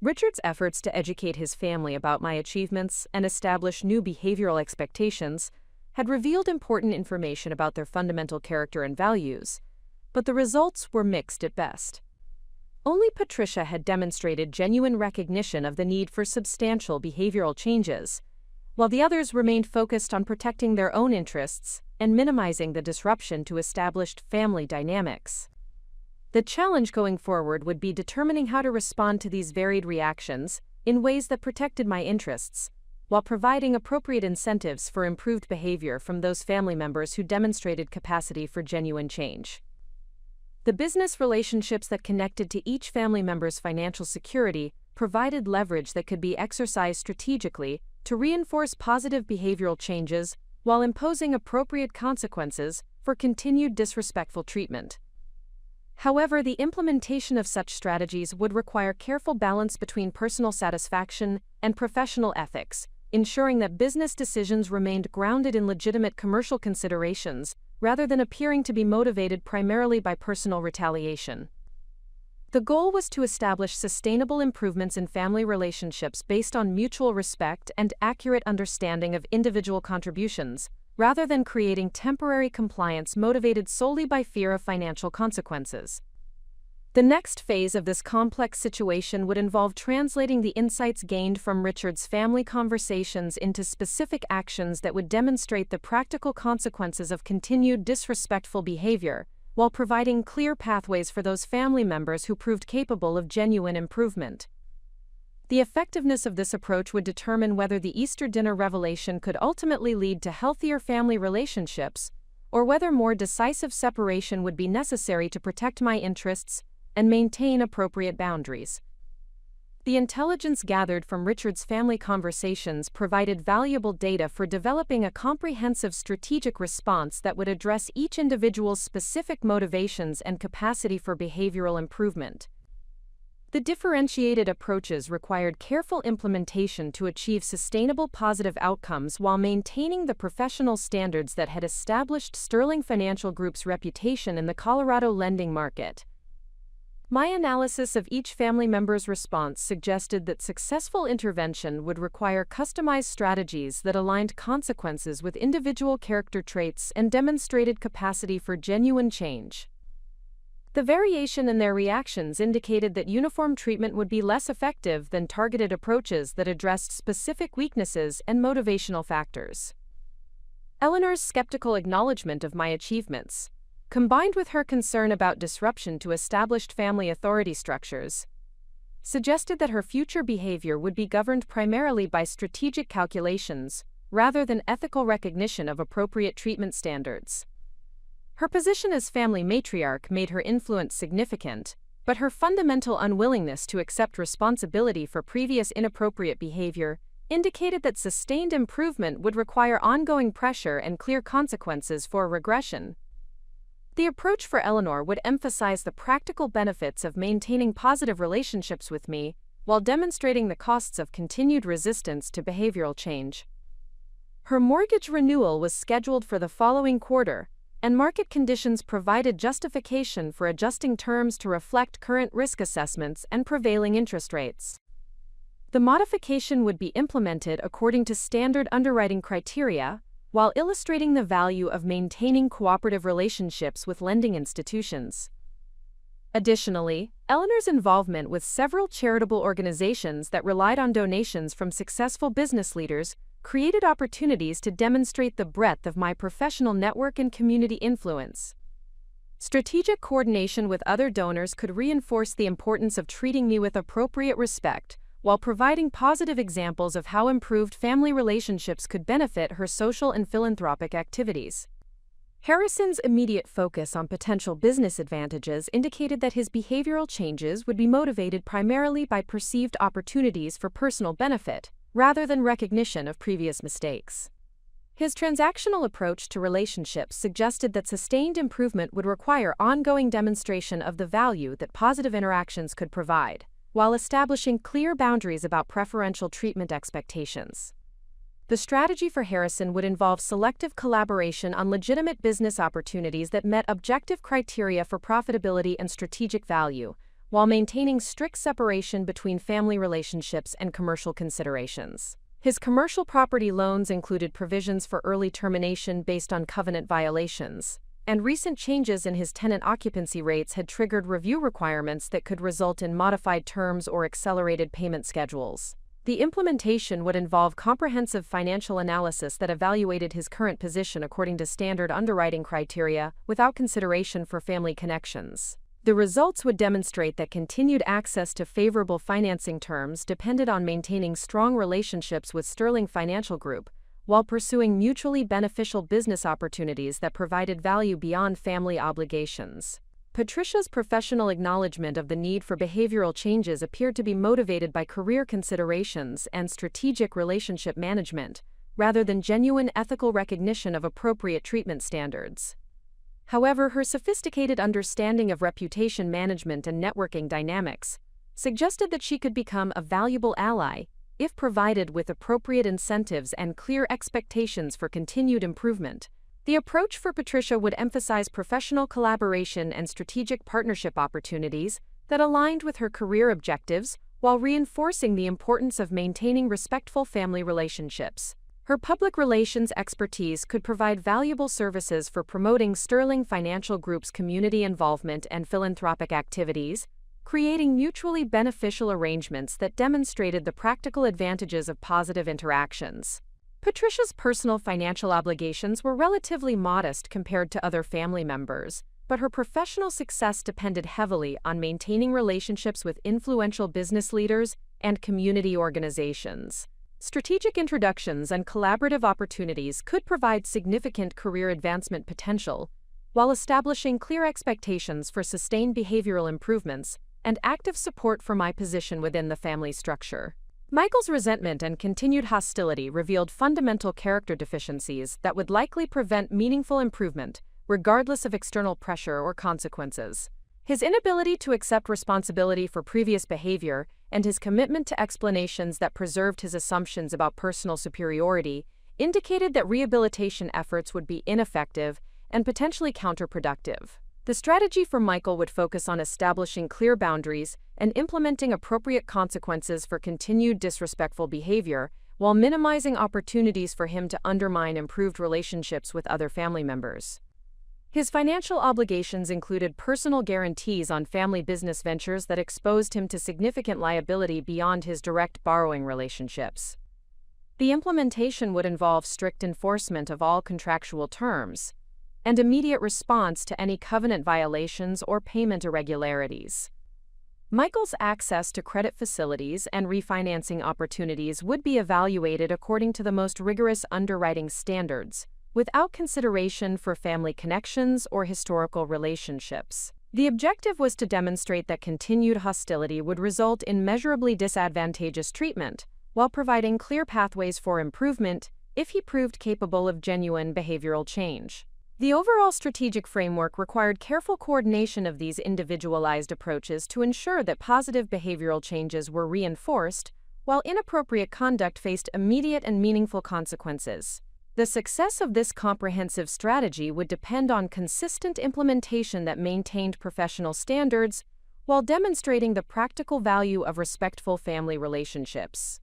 Richard's efforts to educate his family about my achievements and establish new behavioral expectations had revealed important information about their fundamental character and values, but the results were mixed at best. Only Patricia had demonstrated genuine recognition of the need for substantial behavioral changes, while the others remained focused on protecting their own interests and minimizing the disruption to established family dynamics. The challenge going forward would be determining how to respond to these varied reactions in ways that protected my interests, while providing appropriate incentives for improved behavior from those family members who demonstrated capacity for genuine change. The business relationships that connected to each family member's financial security provided leverage that could be exercised strategically to reinforce positive behavioral changes while imposing appropriate consequences for continued disrespectful treatment. However, the implementation of such strategies would require careful balance between personal satisfaction and professional ethics, ensuring that business decisions remained grounded in legitimate commercial considerations rather than appearing to be motivated primarily by personal retaliation. The goal was to establish sustainable improvements in family relationships based on mutual respect and accurate understanding of individual contributions, rather than creating temporary compliance motivated solely by fear of financial consequences. The next phase of this complex situation would involve translating the insights gained from Richard's family conversations into specific actions that would demonstrate the practical consequences of continued disrespectful behavior, while providing clear pathways for those family members who proved capable of genuine improvement. The effectiveness of this approach would determine whether the Easter dinner revelation could ultimately lead to healthier family relationships or whether more decisive separation would be necessary to protect my interests and maintain appropriate boundaries. The intelligence gathered from Richard's family conversations provided valuable data for developing a comprehensive strategic response that would address each individual's specific motivations and capacity for behavioral improvement. The differentiated approaches required careful implementation to achieve sustainable positive outcomes while maintaining the professional standards that had established Sterling Financial Group's reputation in the Colorado lending market. My analysis of each family member's response suggested that successful intervention would require customized strategies that aligned consequences with individual character traits and demonstrated capacity for genuine change. The variation in their reactions indicated that uniform treatment would be less effective than targeted approaches that addressed specific weaknesses and motivational factors. Eleanor's skeptical acknowledgement of my achievements, combined with her concern about disruption to established family authority structures, suggested that her future behavior would be governed primarily by strategic calculations rather than ethical recognition of appropriate treatment standards. Her position as family matriarch made her influence significant, but her fundamental unwillingness to accept responsibility for previous inappropriate behavior indicated that sustained improvement would require ongoing pressure and clear consequences for regression. The approach for Eleanor would emphasize the practical benefits of maintaining positive relationships with me, while demonstrating the costs of continued resistance to behavioral change. Her mortgage renewal was scheduled for the following quarter, and market conditions provided justification for adjusting terms to reflect current risk assessments and prevailing interest rates. The modification would be implemented according to standard underwriting criteria, while illustrating the value of maintaining cooperative relationships with lending institutions. Additionally, Eleanor's involvement with several charitable organizations that relied on donations from successful business leaders created opportunities to demonstrate the breadth of my professional network and community influence. Strategic coordination with other donors could reinforce the importance of treating me with appropriate respect, while providing positive examples of how improved family relationships could benefit her social and philanthropic activities. Harrison's immediate focus on potential business advantages indicated that his behavioral changes would be motivated primarily by perceived opportunities for personal benefit, rather than recognition of previous mistakes. His transactional approach to relationships suggested that sustained improvement would require ongoing demonstration of the value that positive interactions could provide, while establishing clear boundaries about preferential treatment expectations. The strategy for Harrison would involve selective collaboration on legitimate business opportunities that met objective criteria for profitability and strategic value, while maintaining strict separation between family relationships and commercial considerations. His commercial property loans included provisions for early termination based on covenant violations, and recent changes in his tenant occupancy rates had triggered review requirements that could result in modified terms or accelerated payment schedules. The implementation would involve comprehensive financial analysis that evaluated his current position according to standard underwriting criteria, without consideration for family connections. The results would demonstrate that continued access to favorable financing terms depended on maintaining strong relationships with Sterling Financial Group, while pursuing mutually beneficial business opportunities that provided value beyond family obligations. Patricia's professional acknowledgement of the need for behavioral changes appeared to be motivated by career considerations and strategic relationship management, rather than genuine ethical recognition of appropriate treatment standards. However, her sophisticated understanding of reputation management and networking dynamics suggested that she could become a valuable ally if provided with appropriate incentives and clear expectations for continued improvement. The approach for Patricia would emphasize professional collaboration and strategic partnership opportunities that aligned with her career objectives, while reinforcing the importance of maintaining respectful family relationships. Her public relations expertise could provide valuable services for promoting Sterling Financial Group's community involvement and philanthropic activities, creating mutually beneficial arrangements that demonstrated the practical advantages of positive interactions. Patricia's personal financial obligations were relatively modest compared to other family members, but her professional success depended heavily on maintaining relationships with influential business leaders and community organizations. Strategic introductions and collaborative opportunities could provide significant career advancement potential, while establishing clear expectations for sustained behavioral improvements and active support for my position within the family structure. Michael's resentment and continued hostility revealed fundamental character deficiencies that would likely prevent meaningful improvement, regardless of external pressure or consequences. His inability to accept responsibility for previous behavior and his commitment to explanations that preserved his assumptions about personal superiority indicated that rehabilitation efforts would be ineffective and potentially counterproductive. The strategy for Michael would focus on establishing clear boundaries and implementing appropriate consequences for continued disrespectful behavior, while minimizing opportunities for him to undermine improved relationships with other family members. His financial obligations included personal guarantees on family business ventures that exposed him to significant liability beyond his direct borrowing relationships. The implementation would involve strict enforcement of all contractual terms and immediate response to any covenant violations or payment irregularities. Michael's access to credit facilities and refinancing opportunities would be evaluated according to the most rigorous underwriting standards, without consideration for family connections or historical relationships. The objective was to demonstrate that continued hostility would result in measurably disadvantageous treatment, while providing clear pathways for improvement if he proved capable of genuine behavioral change. The overall strategic framework required careful coordination of these individualized approaches to ensure that positive behavioral changes were reinforced, while inappropriate conduct faced immediate and meaningful consequences. The success of this comprehensive strategy would depend on consistent implementation that maintained professional standards while demonstrating the practical value of respectful family relationships.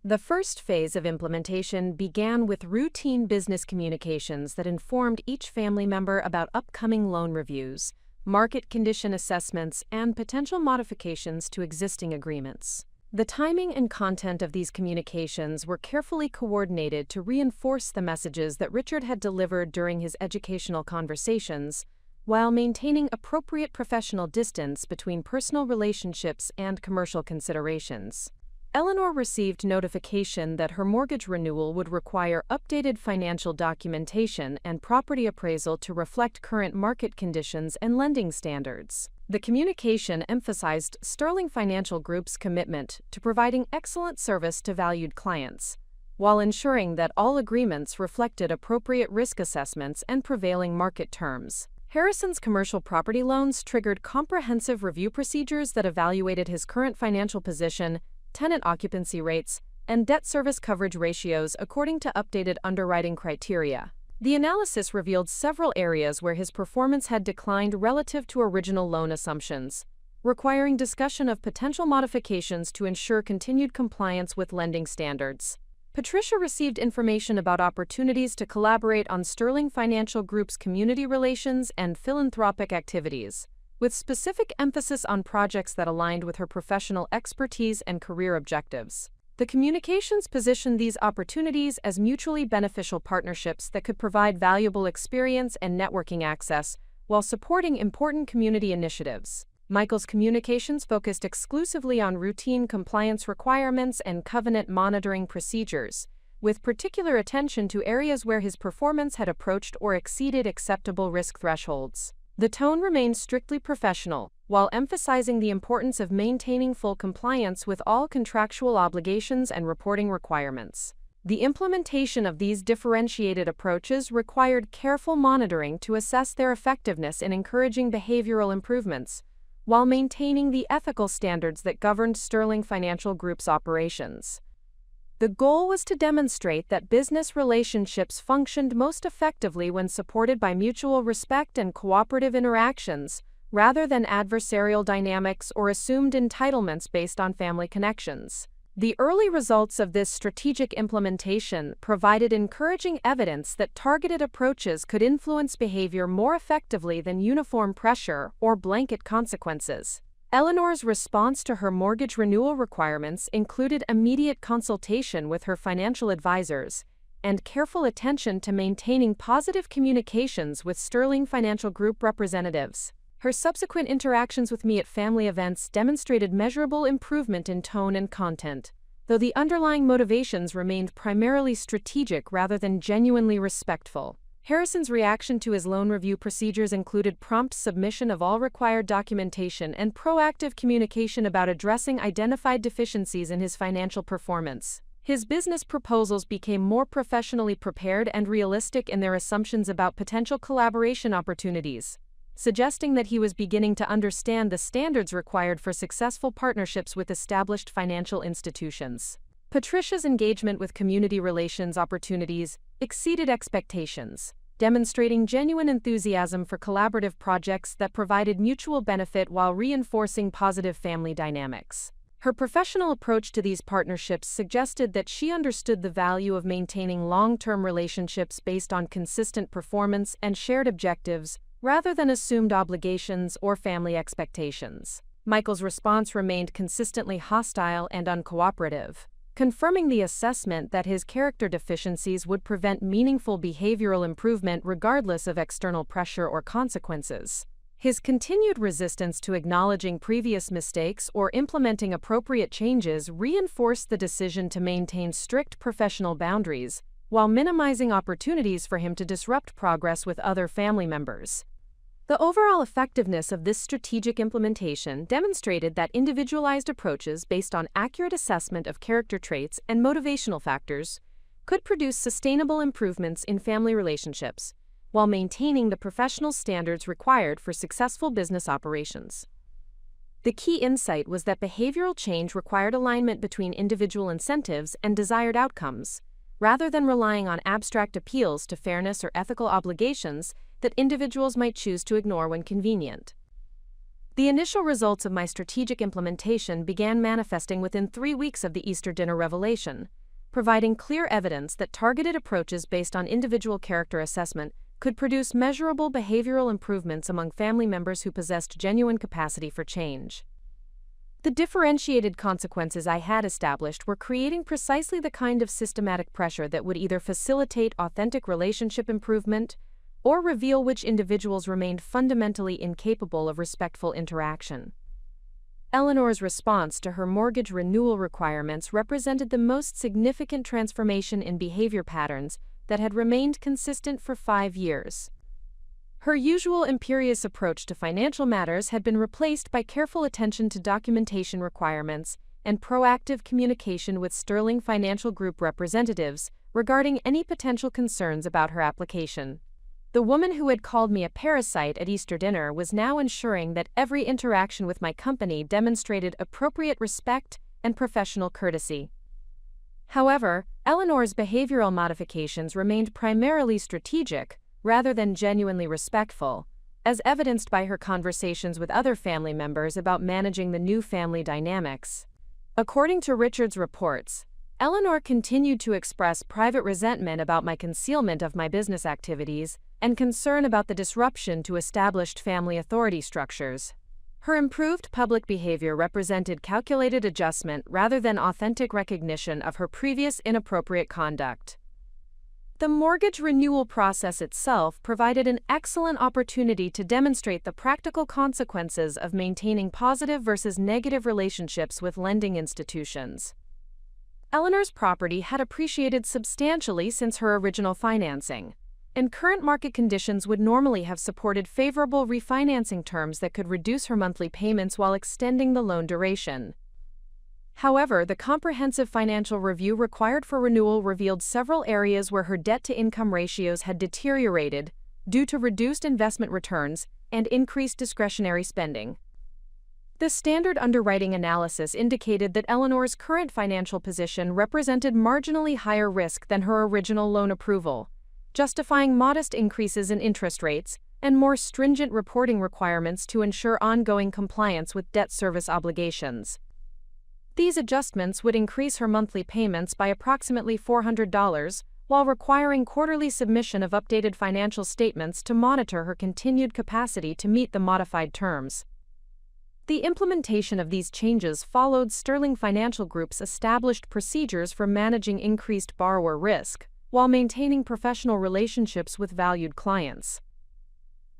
The first phase of implementation began with routine business communications that informed each family member about upcoming loan reviews, market condition assessments, and potential modifications to existing agreements. The timing and content of these communications were carefully coordinated to reinforce the messages that Richard had delivered during his educational conversations, while maintaining appropriate professional distance between personal relationships and commercial considerations. Eleanor received notification that her mortgage renewal would require updated financial documentation and property appraisal to reflect current market conditions and lending standards. The communication emphasized Sterling Financial Group's commitment to providing excellent service to valued clients, while ensuring that all agreements reflected appropriate risk assessments and prevailing market terms. Harrison's commercial property loans triggered comprehensive review procedures that evaluated his current financial position, tenant occupancy rates, and debt service coverage ratios according to updated underwriting criteria. The analysis revealed several areas where his performance had declined relative to original loan assumptions, requiring discussion of potential modifications to ensure continued compliance with lending standards. Patricia received information about opportunities to collaborate on Sterling Financial Group's community relations and philanthropic activities, with specific emphasis on projects that aligned with her professional expertise and career objectives. The communications positioned these opportunities as mutually beneficial partnerships that could provide valuable experience and networking access while supporting important community initiatives. Michael's communications focused exclusively on routine compliance requirements and covenant monitoring procedures, with particular attention to areas where his performance had approached or exceeded acceptable risk thresholds. The tone remained strictly professional, while emphasizing the importance of maintaining full compliance with all contractual obligations and reporting requirements. The implementation of these differentiated approaches required careful monitoring to assess their effectiveness in encouraging behavioral improvements, while maintaining the ethical standards that governed Sterling Financial Group's operations. The goal was to demonstrate that business relationships functioned most effectively when supported by mutual respect and cooperative interactions, rather than adversarial dynamics or assumed entitlements based on family connections. The early results of this strategic implementation provided encouraging evidence that targeted approaches could influence behavior more effectively than uniform pressure or blanket consequences. Eleanor's response to her mortgage renewal requirements included immediate consultation with her financial advisors and careful attention to maintaining positive communications with Sterling Financial Group representatives. Her subsequent interactions with me at family events demonstrated measurable improvement in tone and content, though the underlying motivations remained primarily strategic rather than genuinely respectful. Harrison's reaction to his loan review procedures included prompt submission of all required documentation and proactive communication about addressing identified deficiencies in his financial performance. His business proposals became more professionally prepared and realistic in their assumptions about potential collaboration opportunities, suggesting that he was beginning to understand the standards required for successful partnerships with established financial institutions. Patricia's engagement with community relations opportunities exceeded expectations, demonstrating genuine enthusiasm for collaborative projects that provided mutual benefit while reinforcing positive family dynamics. Her professional approach to these partnerships suggested that she understood the value of maintaining long-term relationships based on consistent performance and shared objectives, rather than assumed obligations or family expectations. Michael's response remained consistently hostile and uncooperative, confirming the assessment that his character deficiencies would prevent meaningful behavioral improvement regardless of external pressure or consequences. His continued resistance to acknowledging previous mistakes or implementing appropriate changes reinforced the decision to maintain strict professional boundaries, while minimizing opportunities for him to disrupt progress with other family members. The overall effectiveness of this strategic implementation demonstrated that individualized approaches based on accurate assessment of character traits and motivational factors could produce sustainable improvements in family relationships, while maintaining the professional standards required for successful business operations. The key insight was that behavioral change required alignment between individual incentives and desired outcomes, rather than relying on abstract appeals to fairness or ethical obligations that individuals might choose to ignore when convenient. The initial results of my strategic implementation began manifesting within 3 weeks of the Easter dinner revelation, providing clear evidence that targeted approaches based on individual character assessment could produce measurable behavioral improvements among family members who possessed genuine capacity for change. The differentiated consequences I had established were creating precisely the kind of systematic pressure that would either facilitate authentic relationship improvement or reveal which individuals remained fundamentally incapable of respectful interaction. Eleanor's response to her mortgage renewal requirements represented the most significant transformation in behavior patterns that had remained consistent for 5 years. Her usual imperious approach to financial matters had been replaced by careful attention to documentation requirements and proactive communication with Sterling Financial Group representatives regarding any potential concerns about her application. The woman who had called me a parasite at Easter dinner was now ensuring that every interaction with my company demonstrated appropriate respect and professional courtesy. However, Eleanor's behavioral modifications remained primarily strategic, rather than genuinely respectful, as evidenced by her conversations with other family members about managing the new family dynamics. According to Richard's reports, Eleanor continued to express private resentment about my concealment of my business activities and concern about the disruption to established family authority structures. Her improved public behavior represented calculated adjustment rather than authentic recognition of her previous inappropriate conduct. The mortgage renewal process itself provided an excellent opportunity to demonstrate the practical consequences of maintaining positive versus negative relationships with lending institutions. Eleanor's property had appreciated substantially since her original financing, and current market conditions would normally have supported favorable refinancing terms that could reduce her monthly payments while extending the loan duration. However, the comprehensive financial review required for renewal revealed several areas where her debt-to-income ratios had deteriorated due to reduced investment returns and increased discretionary spending. The standard underwriting analysis indicated that Eleanor's current financial position represented marginally higher risk than her original loan approval, justifying modest increases in interest rates and more stringent reporting requirements to ensure ongoing compliance with debt service obligations. These adjustments would increase her monthly payments by approximately $400, while requiring quarterly submission of updated financial statements to monitor her continued capacity to meet the modified terms. The implementation of these changes followed Sterling Financial Group's established procedures for managing increased borrower risk, while maintaining professional relationships with valued clients.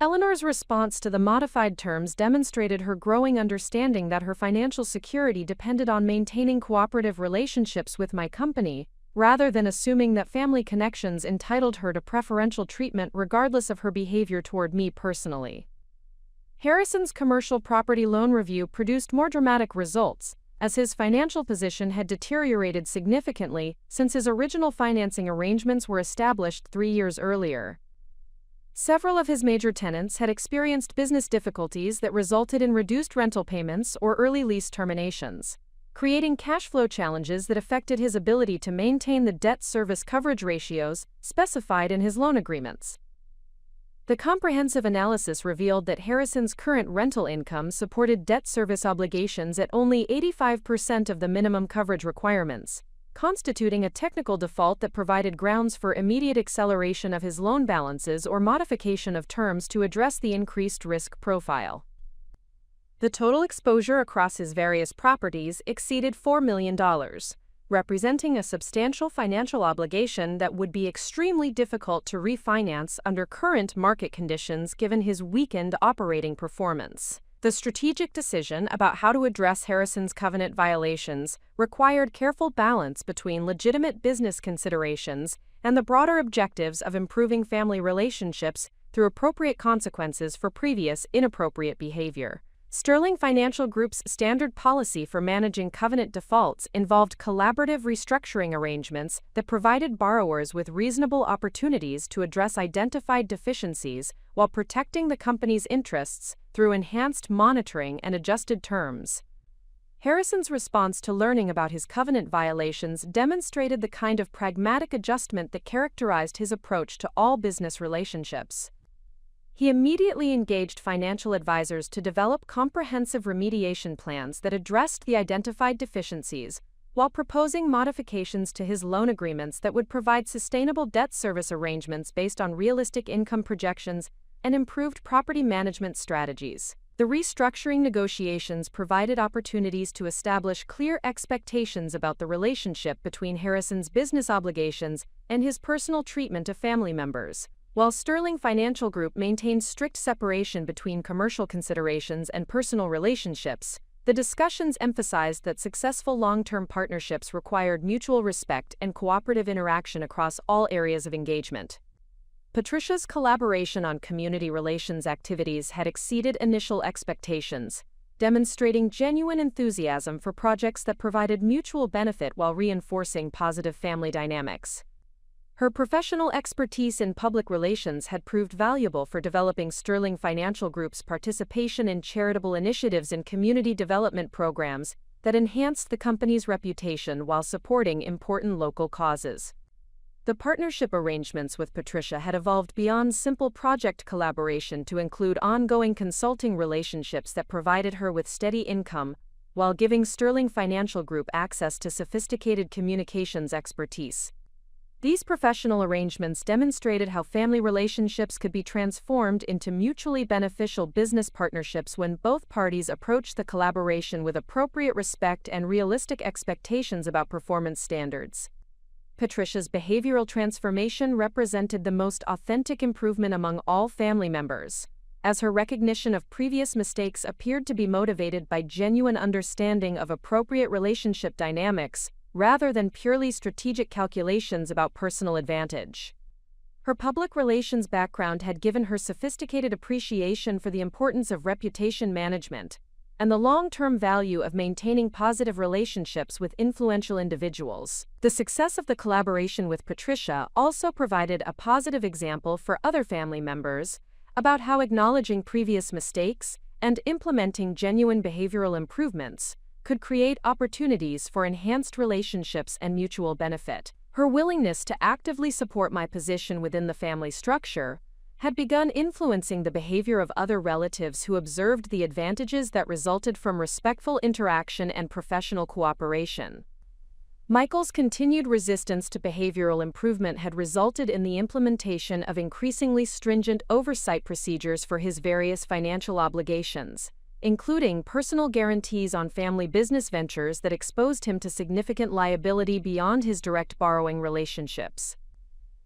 Eleanor's response to the modified terms demonstrated her growing understanding that her financial security depended on maintaining cooperative relationships with my company, rather than assuming that family connections entitled her to preferential treatment regardless of her behavior toward me personally. Harrison's commercial property loan review produced more dramatic results, as his financial position had deteriorated significantly since his original financing arrangements were established 3 years earlier. Several of his major tenants had experienced business difficulties that resulted in reduced rental payments or early lease terminations, creating cash flow challenges that affected his ability to maintain the debt service coverage ratios specified in his loan agreements. The comprehensive analysis revealed that Harrison's current rental income supported debt service obligations at only 85% of the minimum coverage requirements, constituting a technical default that provided grounds for immediate acceleration of his loan balances or modification of terms to address the increased risk profile. The total exposure across his various properties exceeded $4 million, representing a substantial financial obligation that would be extremely difficult to refinance under current market conditions given his weakened operating performance. The strategic decision about how to address Harrison's covenant violations required careful balance between legitimate business considerations and the broader objectives of improving family relationships through appropriate consequences for previous inappropriate behavior. Sterling Financial Group's standard policy for managing covenant defaults involved collaborative restructuring arrangements that provided borrowers with reasonable opportunities to address identified deficiencies while protecting the company's interests through enhanced monitoring and adjusted terms. Harrison's response to learning about his covenant violations demonstrated the kind of pragmatic adjustment that characterized his approach to all business relationships. He immediately engaged financial advisors to develop comprehensive remediation plans that addressed the identified deficiencies, while proposing modifications to his loan agreements that would provide sustainable debt service arrangements based on realistic income projections and improved property management strategies. The restructuring negotiations provided opportunities to establish clear expectations about the relationship between Harrison's business obligations and his personal treatment of family members. While Sterling Financial Group maintained strict separation between commercial considerations and personal relationships, the discussions emphasized that successful long-term partnerships required mutual respect and cooperative interaction across all areas of engagement. Patricia's collaboration on community relations activities had exceeded initial expectations, demonstrating genuine enthusiasm for projects that provided mutual benefit while reinforcing positive family dynamics. Her professional expertise in public relations had proved valuable for developing Sterling Financial Group's participation in charitable initiatives and community development programs that enhanced the company's reputation while supporting important local causes. The partnership arrangements with Patricia had evolved beyond simple project collaboration to include ongoing consulting relationships that provided her with steady income, while giving Sterling Financial Group access to sophisticated communications expertise. These professional arrangements demonstrated how family relationships could be transformed into mutually beneficial business partnerships when both parties approached the collaboration with appropriate respect and realistic expectations about performance standards. Patricia's behavioral transformation represented the most authentic improvement among all family members, as her recognition of previous mistakes appeared to be motivated by genuine understanding of appropriate relationship dynamics, rather than purely strategic calculations about personal advantage. Her public relations background had given her sophisticated appreciation for the importance of reputation management and the long-term value of maintaining positive relationships with influential individuals. The success of the collaboration with Patricia also provided a positive example for other family members about how acknowledging previous mistakes and implementing genuine behavioral improvements could create opportunities for enhanced relationships and mutual benefit. Her willingness to actively support my position within the family structure had begun influencing the behavior of other relatives who observed the advantages that resulted from respectful interaction and professional cooperation. Michael's continued resistance to behavioral improvement had resulted in the implementation of increasingly stringent oversight procedures for his various financial obligations, including personal guarantees on family business ventures that exposed him to significant liability beyond his direct borrowing relationships.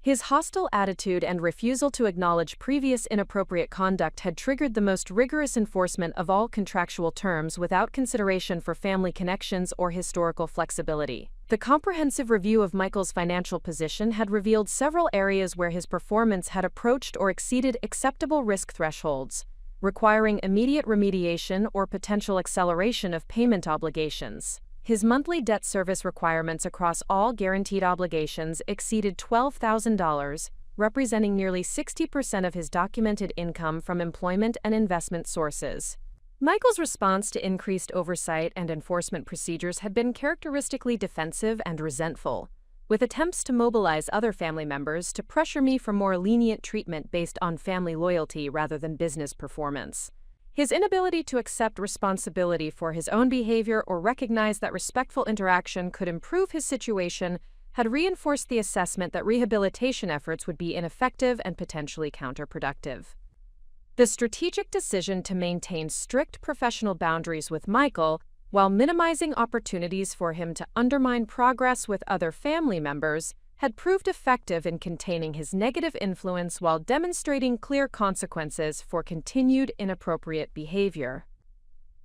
His hostile attitude and refusal to acknowledge previous inappropriate conduct had triggered the most rigorous enforcement of all contractual terms without consideration for family connections or historical flexibility. The comprehensive review of Michael's financial position had revealed several areas where his performance had approached or exceeded acceptable risk thresholds, requiring immediate remediation or potential acceleration of payment obligations. His monthly debt service requirements across all guaranteed obligations exceeded $12,000, representing nearly 60% of his documented income from employment and investment sources. Michael's response to increased oversight and enforcement procedures had been characteristically defensive and resentful, with attempts to mobilize other family members to pressure me for more lenient treatment based on family loyalty rather than business performance. His inability to accept responsibility for his own behavior or recognize that respectful interaction could improve his situation had reinforced the assessment that rehabilitation efforts would be ineffective and potentially counterproductive. The strategic decision to maintain strict professional boundaries with Michael, while minimizing opportunities for him to undermine progress with other family members, had proved effective in containing his negative influence while demonstrating clear consequences for continued inappropriate behavior.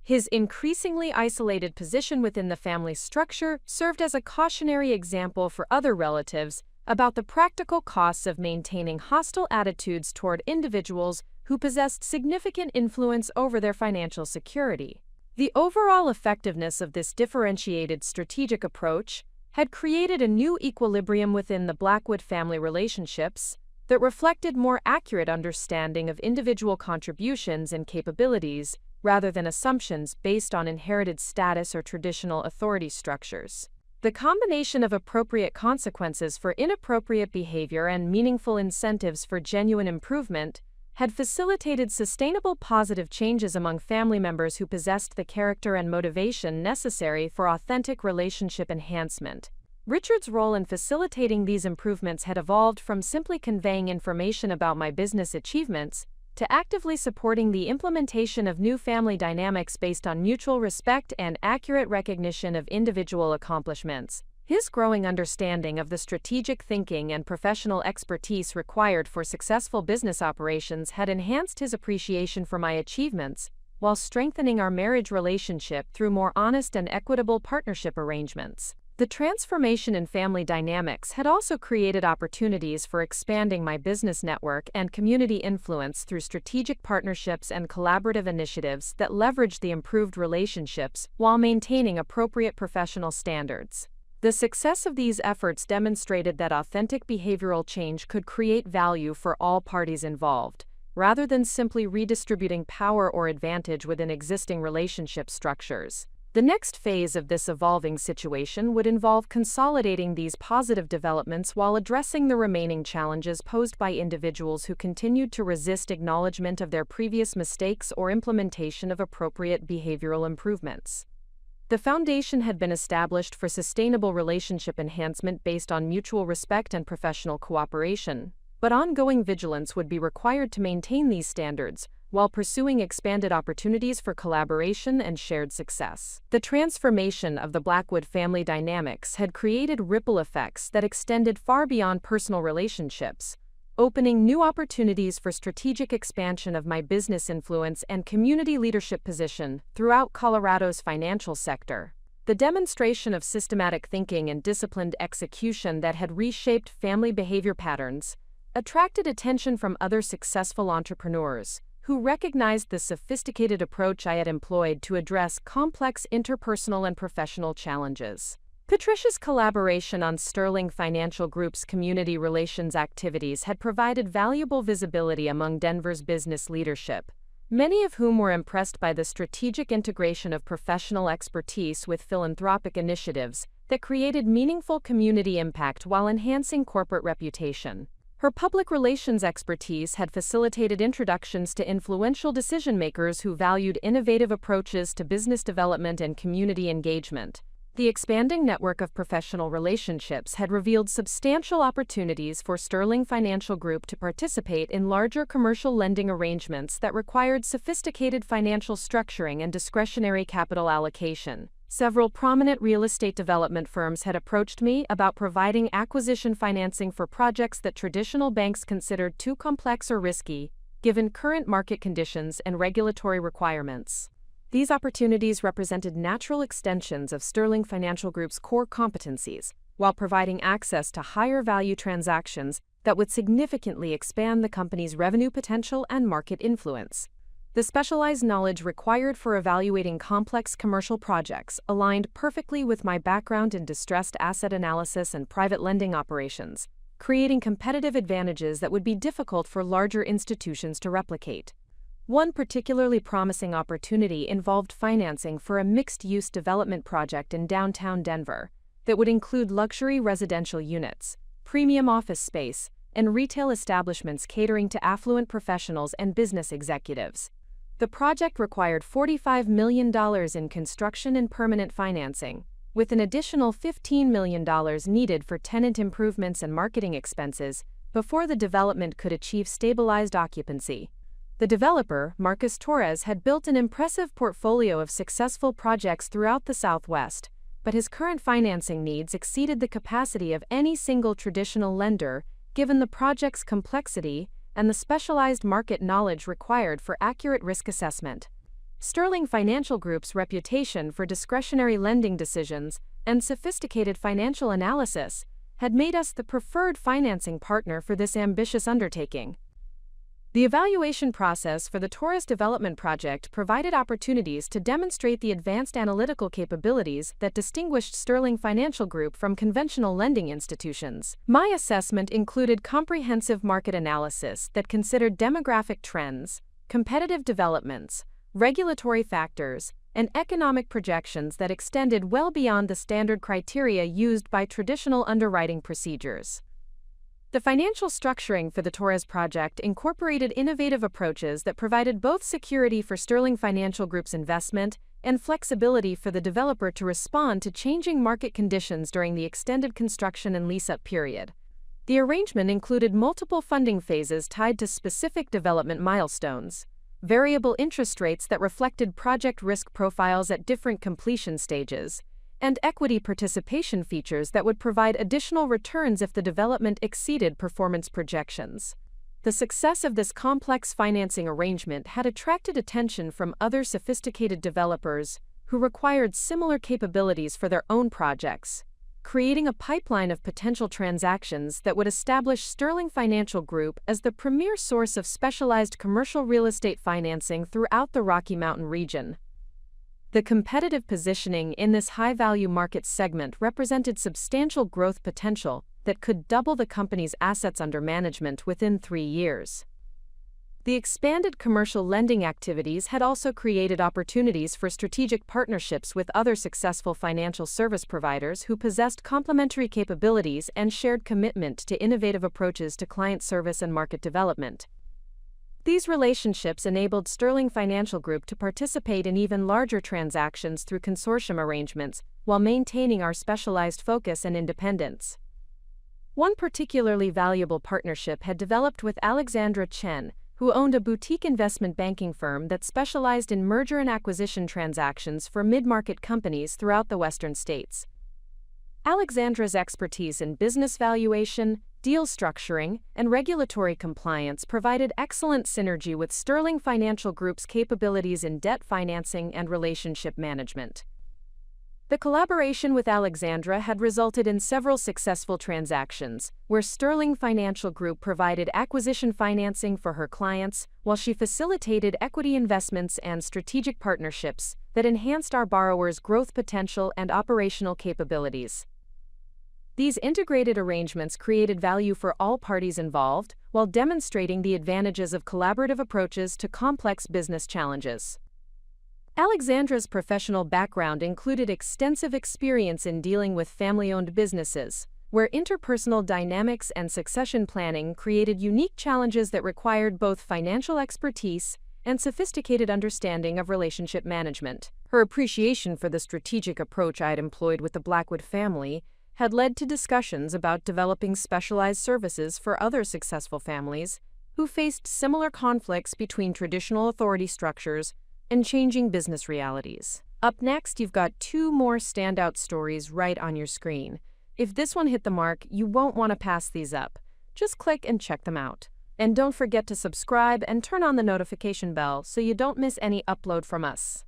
His increasingly isolated position within the family structure served as a cautionary example for other relatives about the practical costs of maintaining hostile attitudes toward individuals who possessed significant influence over their financial security. The overall effectiveness of this differentiated strategic approach had created a new equilibrium within the Blackwood family relationships that reflected more accurate understanding of individual contributions and capabilities rather than assumptions based on inherited status or traditional authority structures. The combination of appropriate consequences for inappropriate behavior and meaningful incentives for genuine improvement had facilitated sustainable positive changes among family members who possessed the character and motivation necessary for authentic relationship enhancement. Richard's role in facilitating these improvements had evolved from simply conveying information about my business achievements to actively supporting the implementation of new family dynamics based on mutual respect and accurate recognition of individual accomplishments. His growing understanding of the strategic thinking and professional expertise required for successful business operations had enhanced his appreciation for my achievements, while strengthening our marriage relationship through more honest and equitable partnership arrangements. The transformation in family dynamics had also created opportunities for expanding my business network and community influence through strategic partnerships and collaborative initiatives that leveraged the improved relationships while maintaining appropriate professional standards. The success of these efforts demonstrated that authentic behavioral change could create value for all parties involved, rather than simply redistributing power or advantage within existing relationship structures. The next phase of this evolving situation would involve consolidating these positive developments while addressing the remaining challenges posed by individuals who continued to resist acknowledgement of their previous mistakes or implementation of appropriate behavioral improvements. The foundation had been established for sustainable relationship enhancement based on mutual respect and professional cooperation, but ongoing vigilance would be required to maintain these standards while pursuing expanded opportunities for collaboration and shared success. The transformation of the Blackwood family dynamics had created ripple effects that extended far beyond personal relationships, opening new opportunities for strategic expansion of my business influence and community leadership position throughout Colorado's financial sector. The demonstration of systematic thinking and disciplined execution that had reshaped family behavior patterns attracted attention from other successful entrepreneurs who recognized the sophisticated approach I had employed to address complex interpersonal and professional challenges. Patricia's collaboration on Sterling Financial Group's community relations activities had provided valuable visibility among Denver's business leadership, many of whom were impressed by the strategic integration of professional expertise with philanthropic initiatives that created meaningful community impact while enhancing corporate reputation. Her public relations expertise had facilitated introductions to influential decision-makers who valued innovative approaches to business development and community engagement. The expanding network of professional relationships had revealed substantial opportunities for Sterling Financial Group to participate in larger commercial lending arrangements that required sophisticated financial structuring and discretionary capital allocation, Several prominent real estate development firms had approached me about providing acquisition financing for projects that traditional banks considered too complex or risky, given current market conditions and regulatory requirements. These opportunities represented natural extensions of Sterling Financial Group's core competencies, while providing access to higher-value transactions that would significantly expand the company's revenue potential and market influence. The specialized knowledge required for evaluating complex commercial projects aligned perfectly with my background in distressed asset analysis and private lending operations, creating competitive advantages that would be difficult for larger institutions to replicate. One particularly promising opportunity involved financing for a mixed-use development project in downtown Denver that would include luxury residential units, premium office space, and retail establishments catering to affluent professionals and business executives. The project required $45 million in construction and permanent financing, with an additional $15 million needed for tenant improvements and marketing expenses before the development could achieve stabilized occupancy. The developer, Marcus Torres, had built an impressive portfolio of successful projects throughout the Southwest, but his current financing needs exceeded the capacity of any single traditional lender, given the project's complexity and the specialized market knowledge required for accurate risk assessment. Sterling Financial Group's reputation for discretionary lending decisions and sophisticated financial analysis had made us the preferred financing partner for this ambitious undertaking. The evaluation process for the Torres development project provided opportunities to demonstrate the advanced analytical capabilities that distinguished Sterling Financial Group from conventional lending institutions. My assessment included comprehensive market analysis that considered demographic trends, competitive developments, regulatory factors, and economic projections that extended well beyond the standard criteria used by traditional underwriting procedures. The financial structuring for the Torres project incorporated innovative approaches that provided both security for Sterling Financial Group's investment and flexibility for the developer to respond to changing market conditions during the extended construction and lease-up period. The arrangement included multiple funding phases tied to specific development milestones, variable interest rates that reflected project risk profiles at different completion stages, and equity participation features that would provide additional returns if the development exceeded performance projections. The success of this complex financing arrangement had attracted attention from other sophisticated developers who required similar capabilities for their own projects, creating a pipeline of potential transactions that would establish Sterling Financial Group as the premier source of specialized commercial real estate financing throughout the Rocky Mountain region. The competitive positioning in this high-value market segment represented substantial growth potential that could double the company's assets under management within 3 years. The expanded commercial lending activities had also created opportunities for strategic partnerships with other successful financial service providers who possessed complementary capabilities and shared commitment to innovative approaches to client service and market development. These relationships enabled Sterling Financial Group to participate in even larger transactions through consortium arrangements while maintaining our specialized focus and independence. One particularly valuable partnership had developed with Alexandra Chen, who owned a boutique investment banking firm that specialized in merger and acquisition transactions for mid-market companies throughout the western states. Alexandra's expertise in business valuation, deal structuring, and regulatory compliance provided excellent synergy with Sterling Financial Group's capabilities in debt financing and relationship management. The collaboration with Alexandra had resulted in several successful transactions, where Sterling Financial Group provided acquisition financing for her clients, while she facilitated equity investments and strategic partnerships that enhanced our borrowers' growth potential and operational capabilities. These integrated arrangements created value for all parties involved, while demonstrating the advantages of collaborative approaches to complex business challenges. Alexandra's professional background included extensive experience in dealing with family-owned businesses, where interpersonal dynamics and succession planning created unique challenges that required both financial expertise and sophisticated understanding of relationship management. Her appreciation for the strategic approach I had employed with the Blackwood family had led to discussions about developing specialized services for other successful families who faced similar conflicts between traditional authority structures and changing business realities. Up next, you've got two more standout stories right on your screen. If this one hit the mark, you won't want to pass these up. Just click and check them out. And don't forget to subscribe and turn on the notification bell so you don't miss any upload from us.